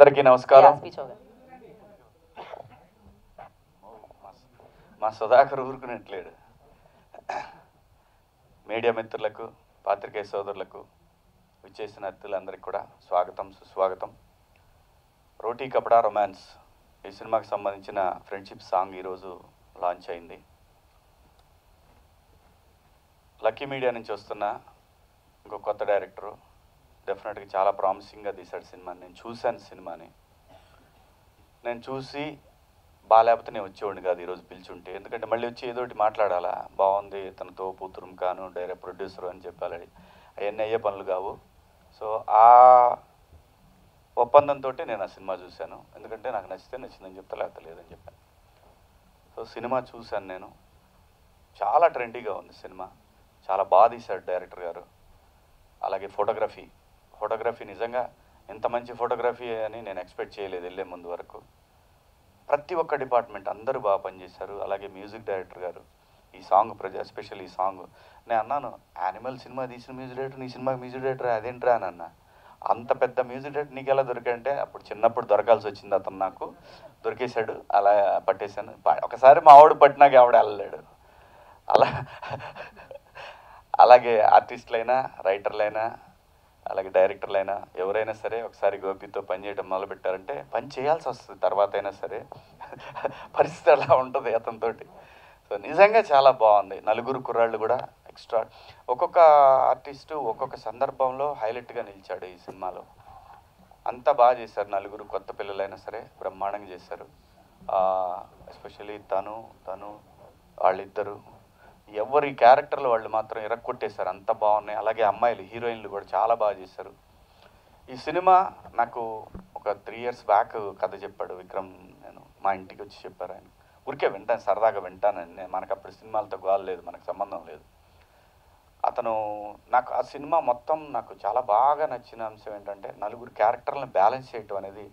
అందరికీ నమస్కారం. మా సుధాకర్ ఊరుకునేట్లేడు. మీడియా మిత్రులకు, పాత్రికేయ సోదరులకు, విచ్చేసిన అతిథులందరికీ కూడా స్వాగతం, సుస్వాగతం. రోటీ కపడా రొమాన్స్ ఈ సినిమాకి సంబంధించిన ఫ్రెండ్షిప్ సాంగ్ ఈరోజు లాంచ్ అయింది. లక్కీ మీడియా నుంచి వస్తున్న ఇంకో కొత్త డైరెక్టరు డెఫినెట్గా చాలా ప్రామిసింగ్గా తీశాడు సినిమాని. నేను చూశాను సినిమాని. నేను చూసి బాగాలేకపోతే నేను వచ్చేవాడిని కాదు ఈరోజు పిలిచుంటే. ఎందుకంటే మళ్ళీ వచ్చి ఏదో ఒకటి మాట్లాడాలా, బాగుంది తనతో పూతురం కాను డైరెక్ట్ ప్రొడ్యూసర్ అని చెప్పాలి, అవన్నీ అయ్యే పనులు కావు. సో ఆ ఒప్పందంతో నేను ఆ సినిమా చూశాను. ఎందుకంటే నాకు నచ్చితే నచ్చిందని చెప్తా, లేకపోతే లేదని చెప్పాను. సో సినిమా చూశాను నేను. చాలా ట్రెండీగా ఉంది సినిమా. చాలా బాగా తీశాడు డైరెక్టర్ గారు. అలాగే ఫోటోగ్రఫీ నిజంగా ఎంత మంచి ఫోటోగ్రఫీ అని నేను ఎక్స్పెక్ట్ చేయలేదు వెళ్ళే ముందు వరకు. ప్రతి ఒక్క డిపార్ట్మెంట్ అందరూ బాగా పనిచేశారు. అలాగే మ్యూజిక్ డైరెక్టర్ గారు ఈ సాంగ్ ఎస్పెషల్ ఈ సాంగ్ నేను అన్నాను, యానిమల్ సినిమా తీసిన మ్యూజిక్ డైరెక్టర్ నీ సినిమాకి మ్యూజిక్ డైరెక్టర్ అదేంట్రా అని అన్నా. అంత పెద్ద మ్యూజిక్ డైరెక్టర్ నీకు ఎలా దొరికంటే అప్పుడు చిన్నప్పుడు దొరకాల్సి వచ్చింది. అతను నాకు దొరికేశాడు. అలా పట్టేశాను. ఒకసారి మా ఆవిడ పట్టినాక ఆవిడ వెళ్ళలేడు. అలాగే ఆర్టిస్టులైనా, రైటర్లైనా, అలాగే డైరెక్టర్లైనా ఎవరైనా సరే ఒకసారి గోపితో పనిచేయడం మొదలుపెట్టారంటే పని చేయాల్సి వస్తుంది. తర్వాత అయినా సరే పరిస్థితి అలా ఉంటుంది అతనితోటి. సో నిజంగా చాలా బాగుంది. నలుగురు కుర్రాళ్ళు కూడా ఎక్స్ట్రా. ఒక్కొక్క ఆర్టిస్టు ఒక్కొక్క సందర్భంలో హైలైట్గా నిలిచాడు ఈ సినిమాలో. అంతా బాగా చేశారు. నలుగురు కొత్త పిల్లలైనా సరే బ్రహ్మాండంగా చేశారు. ఎస్పెషల్లీ తను వాళ్ళిద్దరు ఎవరి క్యారెక్టర్లు వాళ్ళు మాత్రం ఇరక్కొట్టేశారు. అంత బాగున్నాయి. అలాగే అమ్మాయిలు హీరోయిన్లు కూడా చాలా బాగా చేశారు. ఈ సినిమా నాకు ఒక 3 years బ్యాక్ కథ చెప్పాడు విక్రమ్. నేను మా ఇంటికి వచ్చి చెప్పారు ఆయన. ఊరికే వింటాను, సరదాగా వింటానని. మనకు అప్పుడు సినిమాలతో గోల లేదు, మనకు సంబంధం లేదు. అతను నాకు ఆ సినిమా మొత్తం నాకు చాలా బాగా నచ్చిన అంశం ఏంటంటే నలుగురు క్యారెక్టర్లను బ్యాలెన్స్ చేయటం అనేది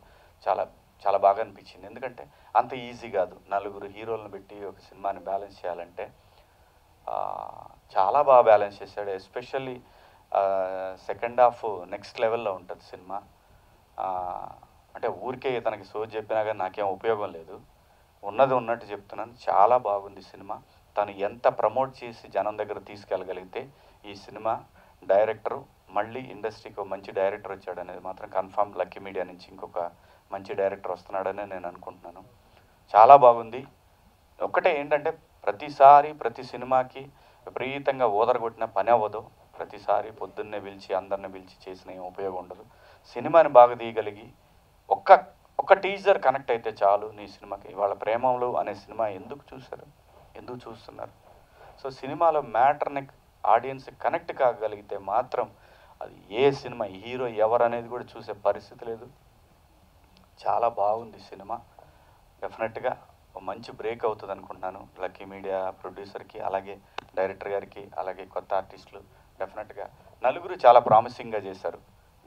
చాలా చాలా బాగా అనిపించింది. ఎందుకంటే అంత ఈజీ కాదు నలుగురు హీరోలను పెట్టి ఒక సినిమాని బ్యాలెన్స్ చేయాలంటే. చాలా బాగా బ్యాలెన్స్ చేశాడు. ఎస్పెషల్లీ సెకండ్ హాఫ్ నెక్స్ట్ లెవెల్లో ఉంటుంది సినిమా. అంటే ఊరికే తనకి సోజ్ చెప్పినా కానీ నాకేం ఉపయోగం లేదు, ఉన్నది ఉన్నట్టు చెప్తున్నాను. చాలా బాగుంది సినిమా. తను ఎంత ప్రమోట్ చేసి జనం దగ్గర తీసుకెళ్ళగలిగితే ఈ సినిమా డైరెక్టరు మళ్ళీ ఇండస్ట్రీకి ఒక మంచి డైరెక్టర్ వచ్చాడు అనేది మాత్రం కన్ఫామ్. లక్కీ మీడియా నుంచి ఇంకొక మంచి డైరెక్టర్ వస్తున్నాడని నేను అనుకుంటున్నాను. చాలా బాగుంది. ఒక్కటే ఏంటంటే ప్రతిసారి ప్రతి సినిమాకి విపరీతంగా ఓదరగొట్టిన పని అవ్వదు. ప్రతిసారి పొద్దున్నే పిలిచి అందరిని పిలిచి చేసిన ఏం ఉపయోగం ఉండదు. సినిమాని బాగా తీయగలిగి ఒక్క టీజర్ కనెక్ట్ అయితే చాలు నీ సినిమాకి. వాళ్ళ ప్రేమలు అనే సినిమా ఎందుకు చూస్తున్నారు? సో సినిమాలో మ్యాటర్ని ఆడియన్స్ కనెక్ట్ కాగలిగితే మాత్రం అది ఏ సినిమా హీరో ఎవరు అనేది కూడా చూసే పరిస్థితి లేదు. చాలా బాగుంది సినిమా. డెఫినెట్గా మంచి బ్రేక్ అవుతుంది అనుకుంటున్నాను లక్కీ మీడియా ప్రొడ్యూసర్కి, అలాగే డైరెక్టర్ గారికి, అలాగే కొత్త ఆర్టిస్టులు. డెఫినెట్గా నలుగురు చాలా ప్రామిసింగ్గా చేశారు.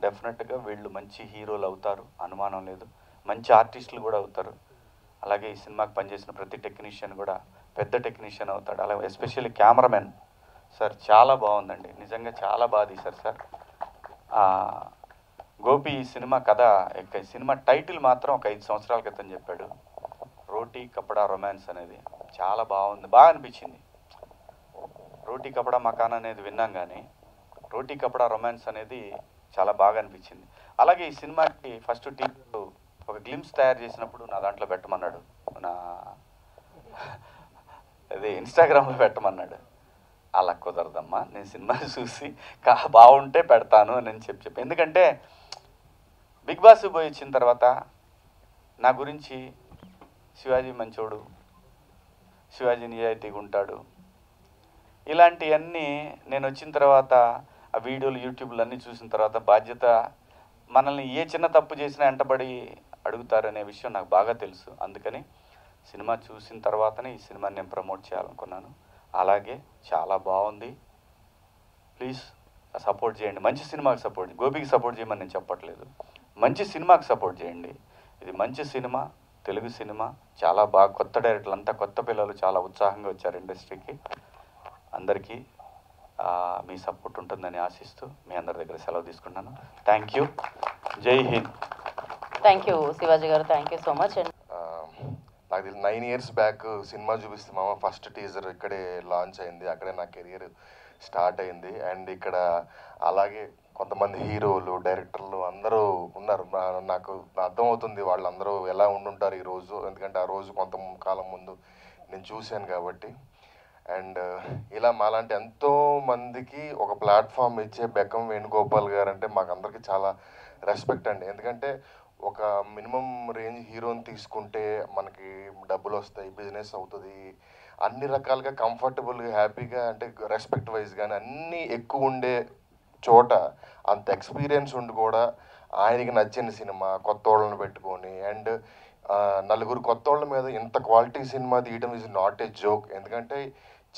డెఫినెట్గా వీళ్ళు మంచి హీరోలు అవుతారు, అనుమానం లేదు. మంచి ఆర్టిస్టులు కూడా అవుతారు. అలాగే ఈ సినిమాకి పనిచేసిన ప్రతి టెక్నీషియన్ కూడా పెద్ద టెక్నీషియన్ అవుతాడు. అలాగే ఎస్పెషల్లీ కెమెరామెన్ సార్ చాలా బాగుందండి. నిజంగా చాలా బాగా తీశారు సార్. గోపి ఈ సినిమా కథ సినిమా టైటిల్ మాత్రం ఒక 5 సంవత్సరాల క్రితం చెప్పాడు. రోటీ కపడా రొమాన్స్ అనేది చాలా బాగుంది, బాగా అనిపించింది. రోటీ కపడా మకాన్ అనేది విన్నాం కానీ రోటీ కపడా రొమాన్స్ అనేది చాలా బాగా అనిపించింది. అలాగే ఈ సినిమాకి ఫస్ట్ టీంలో ఒక గ్లిమ్స్ తయారు చేసినప్పుడు నా దాంట్లో పెట్టమన్నాడు, అదే ఇన్స్టాగ్రామ్లో పెట్టమన్నాడు. అలా కుదరదమ్మా, నేను సినిమా చూసి బాగుంటే పెడతాను అని చెప్పి. ఎందుకంటే బిగ్ బాస్ పోయి వచ్చిన తర్వాత నా గురించి శివాజీ మంచోడు, శివాజీ నిజాయితీగా ఉంటాడు, ఇలాంటివన్నీ నేను వచ్చిన తర్వాత ఆ వీడియోలు యూట్యూబ్లు అన్నీ చూసిన తర్వాత బాధ్యత మనల్ని ఏ చిన్న తప్పు చేసినా వెంటబడి అడుగుతారనే విషయం నాకు బాగా తెలుసు. అందుకని సినిమా చూసిన తర్వాతనే ఈ సినిమాని నేను ప్రమోట్ చేయాలనుకున్నాను. అలాగే చాలా బాగుంది. ప్లీజ్ సపోర్ట్ చేయండి. మంచి సినిమాకి సపోర్ట్ చేయండి. గోపికి సపోర్ట్ చేయమని నేను చెప్పట్లేదు, మంచి సినిమాకి సపోర్ట్ చేయండి. ఇది మంచి సినిమా, తెలుగు సినిమా. చాలా బాగా కొత్త డైరెక్టర్లు అంతా కొత్త పిల్లలు చాలా ఉత్సాహంగా వచ్చారు ఇండస్ట్రీకి. అందరికీ మీ సపోర్ట్ ఉంటుందని ఆశిస్తూ మీ అందరి దగ్గర సెలవు తీసుకుంటున్నాను. Thank you. జై హింద్. థ్యాంక్ యూ శివాజీ గారు, thank you so much. And నాకు తెలిసి 9 years బ్యాక్ సినిమా చూపిస్తే మామ ఫస్ట్ టీజర్ ఇక్కడే లాంచ్ అయింది, అక్కడే నా కెరియర్ స్టార్ట్ అయింది. అండ్ ఇక్కడ అలాగే కొంతమంది హీరోలు, డైరెక్టర్లు అందరూ ఉన్నారు. నాకు అర్థమవుతుంది వాళ్ళందరూ ఎలా ఉండుంటారు ఈరోజు, ఎందుకంటే ఆ రోజు కొంత కాలం ముందు నేను చూశాను కాబట్టి. అండ్ ఇలా మాలాంటి ఎంతో మందికి ఒక ప్లాట్ఫామ్ ఇచ్చే బెక్కం వేణుగోపాల్ గారు అంటే మాకందరికీ చాలా రెస్పెక్ట్ అండి. ఎందుకంటే ఒక మినిమం రేంజ్ హీరోని తీసుకుంటే మనకి డబ్బులు వస్తాయి, బిజినెస్ అవుతుంది, అన్ని రకాలుగా కంఫర్టబుల్గా హ్యాపీగా, అంటే రెస్పెక్ట్ వైజ్ కానీ అన్నీ ఎక్కువ ఉండే చోట అంత ఎక్స్పీరియన్స్ ఉండి కూడా ఆయనకి నచ్చిన సినిమా కొత్త వాళ్ళని పెట్టుకొని అండ్ నలుగురు కొత్త వాళ్ళ మీద ఇంత క్వాలిటీ సినిమా తీయడం ఈజ్ నాట్ ఏ జోక్. ఎందుకంటే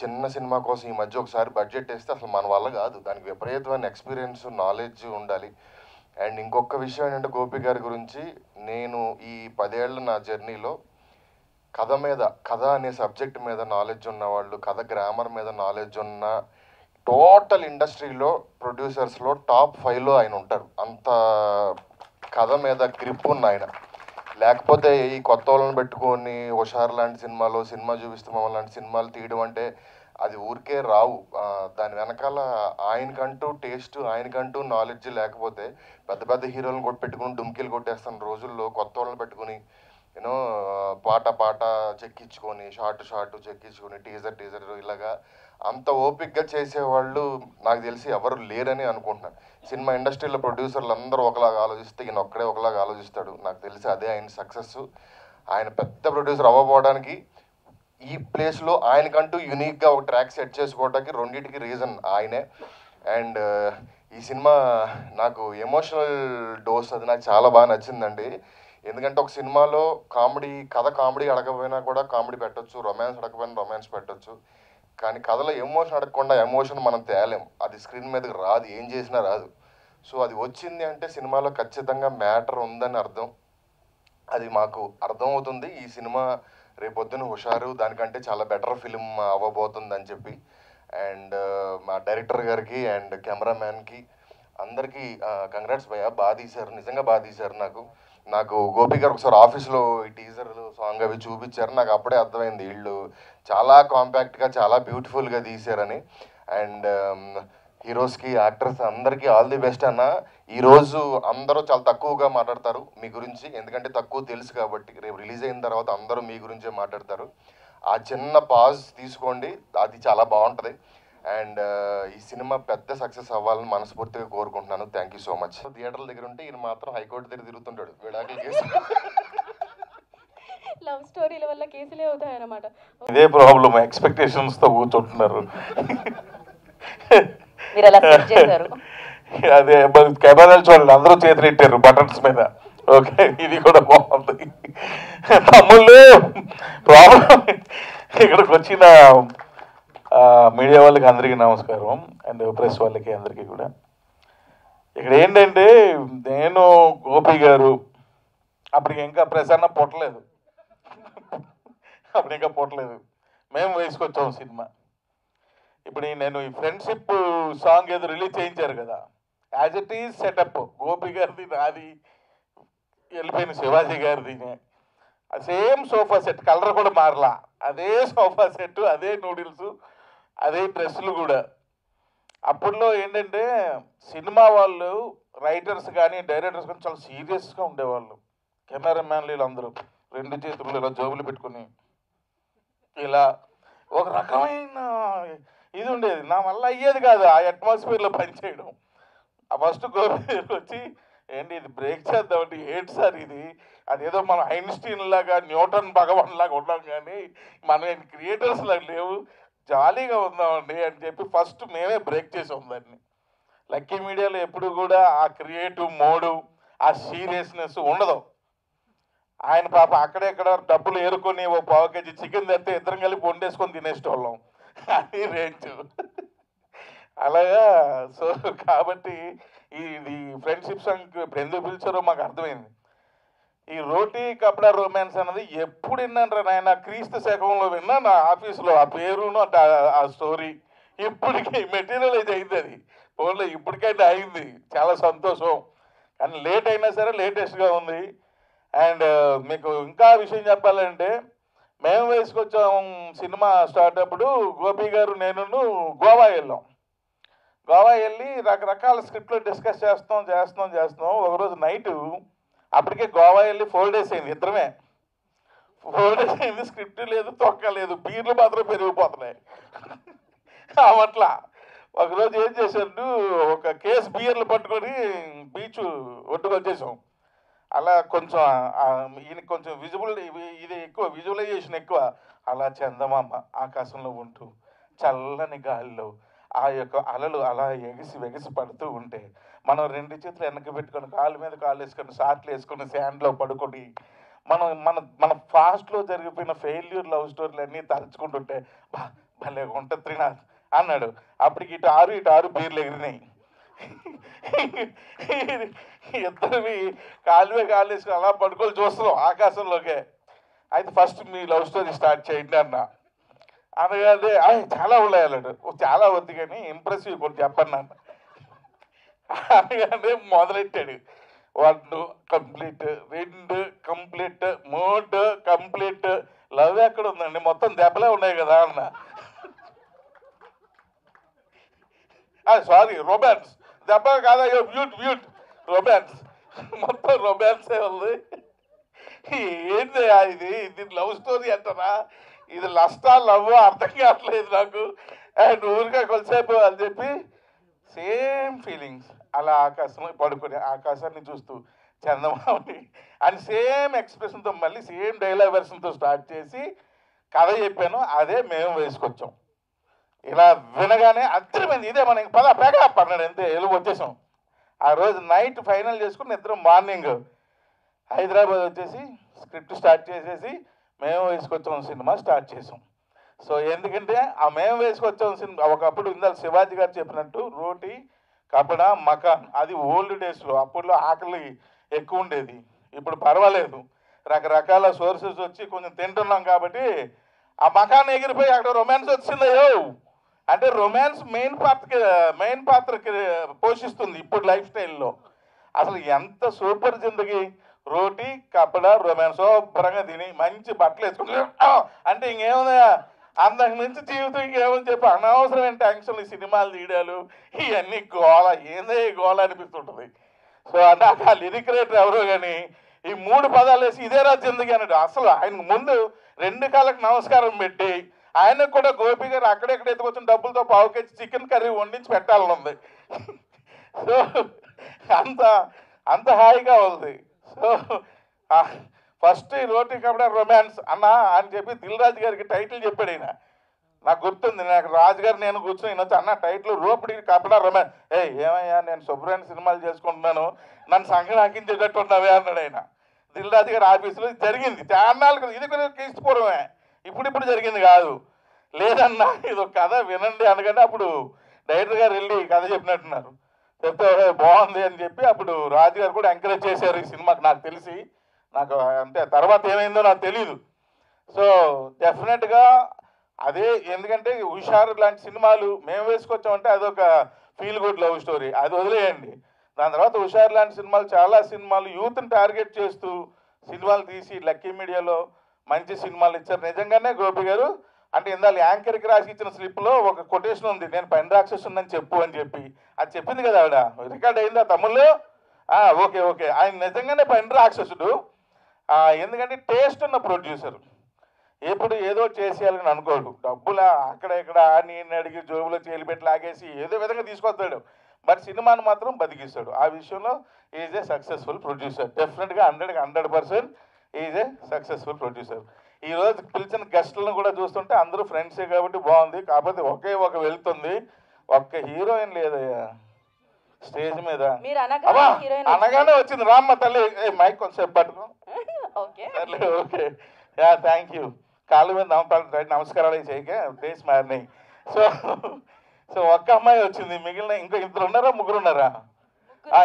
చిన్న సినిమా కోసం ఈ మధ్య ఒకసారి బడ్జెట్ వేస్తే అసలు మన వల్ల కాదు, దానికి విపరీతమైన ఎక్స్పీరియన్స్, నాలెడ్జ్ ఉండాలి. అండ్ ఇంకొక విషయం ఏంటంటే గోపి గారి గురించి, నేను ఈ 10 ఏళ్ళ నా జర్నీలో కథ అనే సబ్జెక్ట్ మీద నాలెడ్జ్ ఉన్నవాళ్ళు, కథ గ్రామర్ మీద నాలెడ్జ్ ఉన్న టోటల్ ఇండస్ట్రీలో ప్రొడ్యూసర్స్లో టాప్ 5లో ఆయన ఉంటారు. అంత కథ మీద గ్రిప్ ఉన్న ఆయన. లేకపోతే ఈ కొత్త వాళ్ళని పెట్టుకొని హుషారు లాంటి సినిమా చూపిస్తే మమ్మల్ని లాంటి సినిమాలు తీయడం అంటే అది ఊరికే రావు. దాని వెనకాల ఆయనకంటూ టేస్ట్, ఆయనకంటూ నాలెడ్జ్ లేకపోతే పెద్ద పెద్ద హీరోలను పెట్టుకుని డుమ్కీలు కొట్టేస్తున్న రోజుల్లో కొత్త వాళ్ళని పెట్టుకుని యూనో పాట చెక్కించుకొని, షార్ట్ చెక్కించుకొని, టీజర్ ఇలాగా అంత ఓపిక్గా చేసేవాళ్ళు నాకు తెలిసి ఎవరు లేరని అనుకుంటున్నాను. సినిమా ఇండస్ట్రీలో ప్రొడ్యూసర్లు అందరూ ఒకలాగా ఆలోచిస్తే ఈయన ఒక్కడే ఒకలాగా ఆలోచిస్తాడు. నాకు తెలిసి అదే ఆయన సక్సెస్. ఆయన పెద్ద ప్రొడ్యూసర్ అవ్వబోవడానికి ఈ ప్లేస్లో ఆయనకంటూ యూనిక్గా ఒక ట్రాక్ సెట్ చేసుకోవడానికి రెండింటికి రీజన్ ఆయనే. అండ్ ఈ సినిమా నాకు ఎమోషనల్ డోస్ అది నాకు చాలా బాగా నచ్చిందండి. ఎందుకంటే ఒక సినిమాలో కామెడీ అడగకపోయినా కూడా కామెడీ పెట్టచ్చు, రొమాన్స్ అడగకపోయినా రొమాన్స్ పెట్టచ్చు. కానీ కథలో ఎమోషన్ అడగకుండా ఎమోషన్ మనం తేలేం, అది స్క్రీన్ మీదకి రాదు, ఏం చేసినా రాదు. సో అది వచ్చింది అంటే సినిమాలో ఖచ్చితంగా మ్యాటర్ ఉందని అర్థం. అది మాకు అర్థమవుతుంది. ఈ సినిమా రేపొద్దున హుషారు దానికంటే చాలా బెటర్ ఫిలిం అవ్వబోతుంది అని చెప్పి. అండ్ మా డైరెక్టర్ గారికి అండ్ కెమెరామ్యాన్కి అందరికీ కంగ్రాట్స్ భయ్యా, బాగా తీశారు, నిజంగా బాగా తీశారు. నాకు గోపి గారు ఒకసారి ఆఫీస్లో ఈ టీజర్ సాంగ్ అవి చూపించారు. నాకు అప్పుడే అర్థమైంది వీళ్ళు చాలా కాంపాక్ట్గా చాలా బ్యూటిఫుల్గా తీశారని. అండ్ హీరోస్కి, యాక్టర్స్ అందరికీ ఆల్ ది బెస్ట్ అన్న. ఈరోజు అందరూ చాలా తక్కువగా మాట్లాడతారు మీ గురించి, ఎందుకంటే తక్కువ తెలుసు కాబట్టి. రేపు రిలీజ్ అయిన తర్వాత అందరూ మీ గురించే మాట్లాడతారు. ఆ చిన్న పాజ్ తీసుకోండి, అది చాలా బాగుంటుంది. అండ్ ఈ సినిమా పెద్ద సక్సెస్ అవ్వాలని మనస్ఫూర్తిగా కోరుకుంటున్నాను. Thank you so much. థియేటర్ల దగ్గర ఉంటే ఈయన మాత్రం హైకోర్టు దగ్గర తిరుగుతుంటాడు, విడాకులు కేసు. లవ్ స్టోరీల వల్ల కేసులే అవుతాయన్నమాట. ఇదే ప్రాబ్లమ్, ఎక్స్పెక్టేషన్స్తో కూర్చుంటున్నారు. మీరు అలా సెట్ చేశారు. అదే కెమెరాలు చూడండి, అందరూ చేతులు పెట్టారు బటన్స్ మీద. ఓకే, ఇది కూడా బాగుంది. తమ్ముళ్ళు ప్రాబ్లం, ఇక్కడికి వచ్చిన మీడియా వాళ్ళకి అందరికీ నమస్కారం, అండ్ ప్రెస్ వాళ్ళకి అందరికీ కూడా. ఇక్కడ ఏంటంటే నేను గోపి గారు అప్పటికి ఇంకా ప్రసన్న పుట్టలేదు, మేము వేసుకొచ్చాం సినిమా. ఇప్పుడు నేను ఈ ఫ్రెండ్షిప్ సాంగ్ ఏదో రిలీజ్ చేయించారు కదా, as it is setup Gopi గారిది, నాది, వెళ్ళిపోయిన శివాజీ గారిది. సేమ్ సోఫా సెట్, కలర్ కూడా మారలా, అదే సోఫా సెట్, అదే నూడిల్స్, అదే డ్రెస్సులు కూడా. అప్పట్లో ఏంటంటే సినిమా వాళ్ళు, రైటర్స్ కానీ డైరెక్టర్స్ కానీ చాలా సీరియస్గా ఉండేవాళ్ళు. కెమెరామ్యాన్లు వీళ్ళందరూ 2 చేతులు ఇలా జోబులు పెట్టుకుని ఇలా ఒక రకమైన ఇది ఉండేది. నా వల్ల అయ్యేది కాదు ఆ అట్మాస్ఫియర్లో పనిచేయడం. ఫస్ట్ గోపి వచ్చి ఏంటి ఇది బ్రేక్ చేద్దామంటే, ఏంటి సార్ ఇది, అదేదో మనం ఐన్స్టీన్ లాగా, న్యూటన్ భగవాన్ లాగా ఉన్నాం కానీ మనం క్రియేటర్స్ లాగా లేవు, జాలీగా ఉందామండి అని చెప్పి ఫస్ట్ మేమే బ్రేక్ చేసాం దాన్ని. లక్కీ మీడియాలో ఎప్పుడు కూడా ఆ క్రియేటివ్ మోడు, ఆ సీరియస్నెస్ ఉండదు. ఆయన పాప అక్కడెక్కడ డబ్బులు ఏరుకొని ఓ 1/2 kg చికెన్ తెస్తే ఇద్దరం కలిపి వండేసుకొని తినేసేవాళ్ళం, అది రేంజ్. అలాగా. సో కాబట్టి ఇది ఫ్రెండ్షిప్ సాంగ్ ఇప్పుడు ఎందుకు పిలిచారో మాకు అర్థమైంది. ఈ రోటీ కపడా రొమాన్స్ అన్నది ఎప్పుడు విన్నాను రా నాయన, క్రీస్తు శకంలో విన్నా నా ఆఫీస్లో ఆ పేరును ఆ స్టోరీ. ఇప్పటికీ మెటీరియలైజ్ అయింది అది, ఫోన్లో ఇప్పటికైతే అయింది, చాలా సంతోషం. కానీ లేట్ అయినా సరే లేటెస్ట్గా ఉంది. అండ్ మీకు ఇంకా విషయం చెప్పాలంటే మేము వేసుకొచ్చాం సినిమా స్టార్ట్ అప్పుడు గోపి గారు నేను గోవా వెళ్ళాం. గోవా వెళ్ళి రకరకాల స్క్రిప్ట్లు డిస్కస్ చేస్తున్నాం. ఒకరోజు నైటు అప్పటికే గోవా వెళ్ళి 4 days అయింది, ఇద్దరమే 4 days అయింది. స్క్రిప్ట్ లేదు, తొక్క లేదు, బీర్లు మాత్రం పెరిగిపోతున్నాయి. అట్లా ఒకరోజు ఏం చేశాడు, ఒక కేసు బీర్లు పట్టుకొని బీచ్ ఒడ్డుకు వచ్చేసాం. అలా కొంచెం ఈయనకి కొంచెం ఇది ఎక్కువ, విజువలైజేషన్ ఎక్కువ. అలా చందమామ ఆకాశంలో ఉంటూ చల్లని గాలిలో ఆ యొక్క అలలు అలా ఎగిసి పడుతూ ఉంటే మనం 2 చేతులు వెనక్కి పెట్టుకొని కాళ్ళ మీద కాళ్ళు వేసుకొని షార్ట్లు వేసుకొని శాండ్లో పడుకొని మన ఫాస్ట్లో జరిగిపోయిన ఫెయిల్యూర్ లవ్ స్టోరీలు అన్నీ తలుచుకుంటుంటే భలే ఉంటుంది త్రినాథ్ అన్నాడు. అప్పటికి ఇటు 6 బీర్లు ఎగిరినాయి. ఇద్దరివి కాళ్ళు వేసుకొని అలా పడుకొని చూస్తున్నాం ఆకాశంలోకే. అయితే ఫస్ట్ మీ లవ్ స్టోరీ స్టార్ట్ చేయండి అనగానే చాలా ఉన్నాయి అన్నాడు. చాలా వద్దు కానీ ఇంప్రెసివ్ కొన్ని చెప్పండి అనగానే మొదలెట్టాడు. 1 కంప్లీట్, 2 కంప్లీట్, 3 కంప్లీట్. లవ్ ఎక్కడ ఉందండి, మొత్తం దెబ్బలే ఉన్నాయి కదా అన్న. Sorry, romance. దెబ్బ కాదా, బ్యూట్ రొమాన్స్, మొత్తం రొమాన్సే ఉంది. ఏంది ఇది లవ్ స్టోరీ అంటారా, ఇది లస్టా లవ్ అర్థం కావట్లేదు నాకు. అండ్ ఊరిగా కొద్దిసేపు అని చెప్పి సేమ్ ఫీలింగ్స్ అలా ఆకాశం పడుకుని ఆకాశాన్ని చూస్తూ చందమామని అని సేమ్ ఎక్స్ప్రెషన్తో మళ్ళీ సేమ్ డైలాగ్ వెర్షన్తో స్టార్ట్ చేసి కథ చెప్పాను. అదే మేము వేసుకొచ్చాం. ఇలా వినగానే అద్దరిపోయింది. ఇదే మనకి పేగా పన్నాడు, అంతే ఎలుగు వచ్చేసాం. ఆ రోజు నైట్ ఫైనల్ చేసుకుని ఇద్దరం మార్నింగ్ హైదరాబాద్ వచ్చేసి స్క్రిప్ట్ స్టార్ట్ చేసేసి మేము వేసుకొచ్చాం సినిమా స్టార్ట్ చేసాం. సో ఎందుకంటే ఆ మేము వేసుకొచ్చాం సినిమా ఒకప్పుడు ఇందాక శివాజీ గారు చెప్పినట్టు రోటీ కపడా మకాన్, అది ఓల్డ్ డేస్లో. అప్పట్లో ఆకలి ఎక్కువ ఉండేది, ఇప్పుడు పర్వాలేదు, రకరకాల సోర్సెస్ వచ్చి కొంచెం తింటున్నాం కాబట్టి ఆ మకాన్ ఎగిరిపోయి అక్కడ రొమాన్స్ వచ్చిందయ్యో. అంటే రొమాన్స్ మెయిన్ పాత్రకి పోషిస్తుంది ఇప్పుడు లైఫ్ స్టైల్లో. అసలు ఎంత సూపర్ జిందగీ, రోటీ కపడా రొమాన్స్, శుభ్రంగా తిని మంచి బట్టలు వేసుకుంటా అంటే ఇంకేముందా, అంతకు మించి జీవితం ఇంకేమని చెప్పి అనవసరమైన టెన్షన్లు, సినిమాలు తీయడాలు, ఇవన్నీ గోళ, ఏందే గోళ అనిపిస్తుంటుంది. సో నాకు ఆ లిరిక్ రైటర్ ఎవరో కానీ ఈ 3 పదాలు వేసి ఇదే రాజు జిందగీ అన్నాడు. అసలు ఆయనకు ముందు 2 కాళ్ళకు నమస్కారం పెట్టి ఆయనకు కూడా గోపి గారు అక్కడెక్కడ ఎత్తుకొచ్చిన డబ్బులతో పావు కేజీ చికెన్ కర్రీ వండించి పెట్టాలని ఉంది. సో అంత హాయిగా ఉంది. సో ఫస్ట్ రోటీ కపడా రొమాన్స్ అన్నా అని చెప్పి దిల్ రాజు గారికి టైటిల్ చెప్పాడు ఆయన. నాకు గుర్తుంది, నాకు రాజుగారు నేను కూర్చొని వినొచ్చు అన్న టైటిల్ రోపిడి కపడా రొమాన్స్. ఏమయ్యా నేను శుభ్రమైన సినిమాలు చేసుకుంటున్నాను, నన్ను సంఘనాకించేటట్టు ఉన్నావే అన్నాడు ఆయన. దిల్ రాజు గారి ఆఫీసులో జరిగింది చాన్నాళ్ళకి. ఇది కూడా క్రీస్తుపూర్వమే, ఇప్పుడు జరిగింది కాదు. లేదన్నా ఇది ఒక కథ వినండి అనగానే అప్పుడు డైరెక్టర్ గారు వెళ్ళి కథ చెప్పినట్టున్నారు. చెప్తే బాగుంది అని చెప్పి అప్పుడు రాజుగారు కూడా ఎంకరేజ్ చేశారు ఈ సినిమాకి. నాకు తెలిసి నాకు అంటే తర్వాత ఏమైందో నాకు తెలీదు. సో డెఫినెట్గా అదే, ఎందుకంటే హుషారు లాంటి సినిమాలు మేము వేసుకొచ్చామంటే అదొక ఫీల్ గుడ్ లవ్ స్టోరీ, అది వదిలేయండి. దాని తర్వాత హుషారు లాంటి సినిమాలు, చాలా సినిమాలు యూత్ని టార్గెట్ చేస్తూ సినిమాలు తీసి లక్కీ మీడియాలో మంచి సినిమాలు ఇచ్చారు. నిజంగానే గోపి గారు అంటే ఇందాక యాంకర్కి రాసి ఇచ్చిన స్లిప్లో ఒక కొటేషన్ ఉంది, నేను పైన రాక్షసుని చెప్పు అని చెప్పి. అది చెప్పింది కదా ఆవిడ, రికార్డ్ అయిందా తమ్ముళ్ళు? ఓకే ఆయన నిజంగానే పైన రాక్షసుడు. ఎందుకంటే టేస్ట్ ఉన్న ప్రొడ్యూసర్, ఎప్పుడు ఏదో చేసేయాలని అనుకోడు. డబ్బులా అక్కడ ఇక్కడ నేను అడిగి జోబులో చేలిపెట్టి లాగేసి ఏదో విధంగా తీసుకొస్తాడు, బట్ సినిమాను మాత్రం బతికిస్తాడు. ఆ విషయంలో ఈజ్ ఏ సక్సెస్ఫుల్ ప్రొడ్యూసర్. డెఫినెట్గా 100% ఈజ్ ఏ సక్సెస్ఫుల్ ప్రొడ్యూసర్. ఈరోజు పిలిచిన గెస్టులను కూడా చూస్తుంటే అందరూ ఫ్రెండ్సే కాబట్టి బాగుంది. కాకపోతే ఒక వెళ్తుంది, ఒక్క హీరోయిన్ లేదయ్యా స్టేజ్ మీద. అనగానే వచ్చింది రామ్మ తల్లి, మైక్ కొంచెంసేపు పట్టుకో. Okay thank you. కాళ్ళ మీద నమస్కారాలు చేయక డేస్ మారినాయి. సో ఒక్క అమ్మాయి వచ్చింది, మిగిలిన ఇంకా 2 ఉన్నారా 3 ఉన్నారా?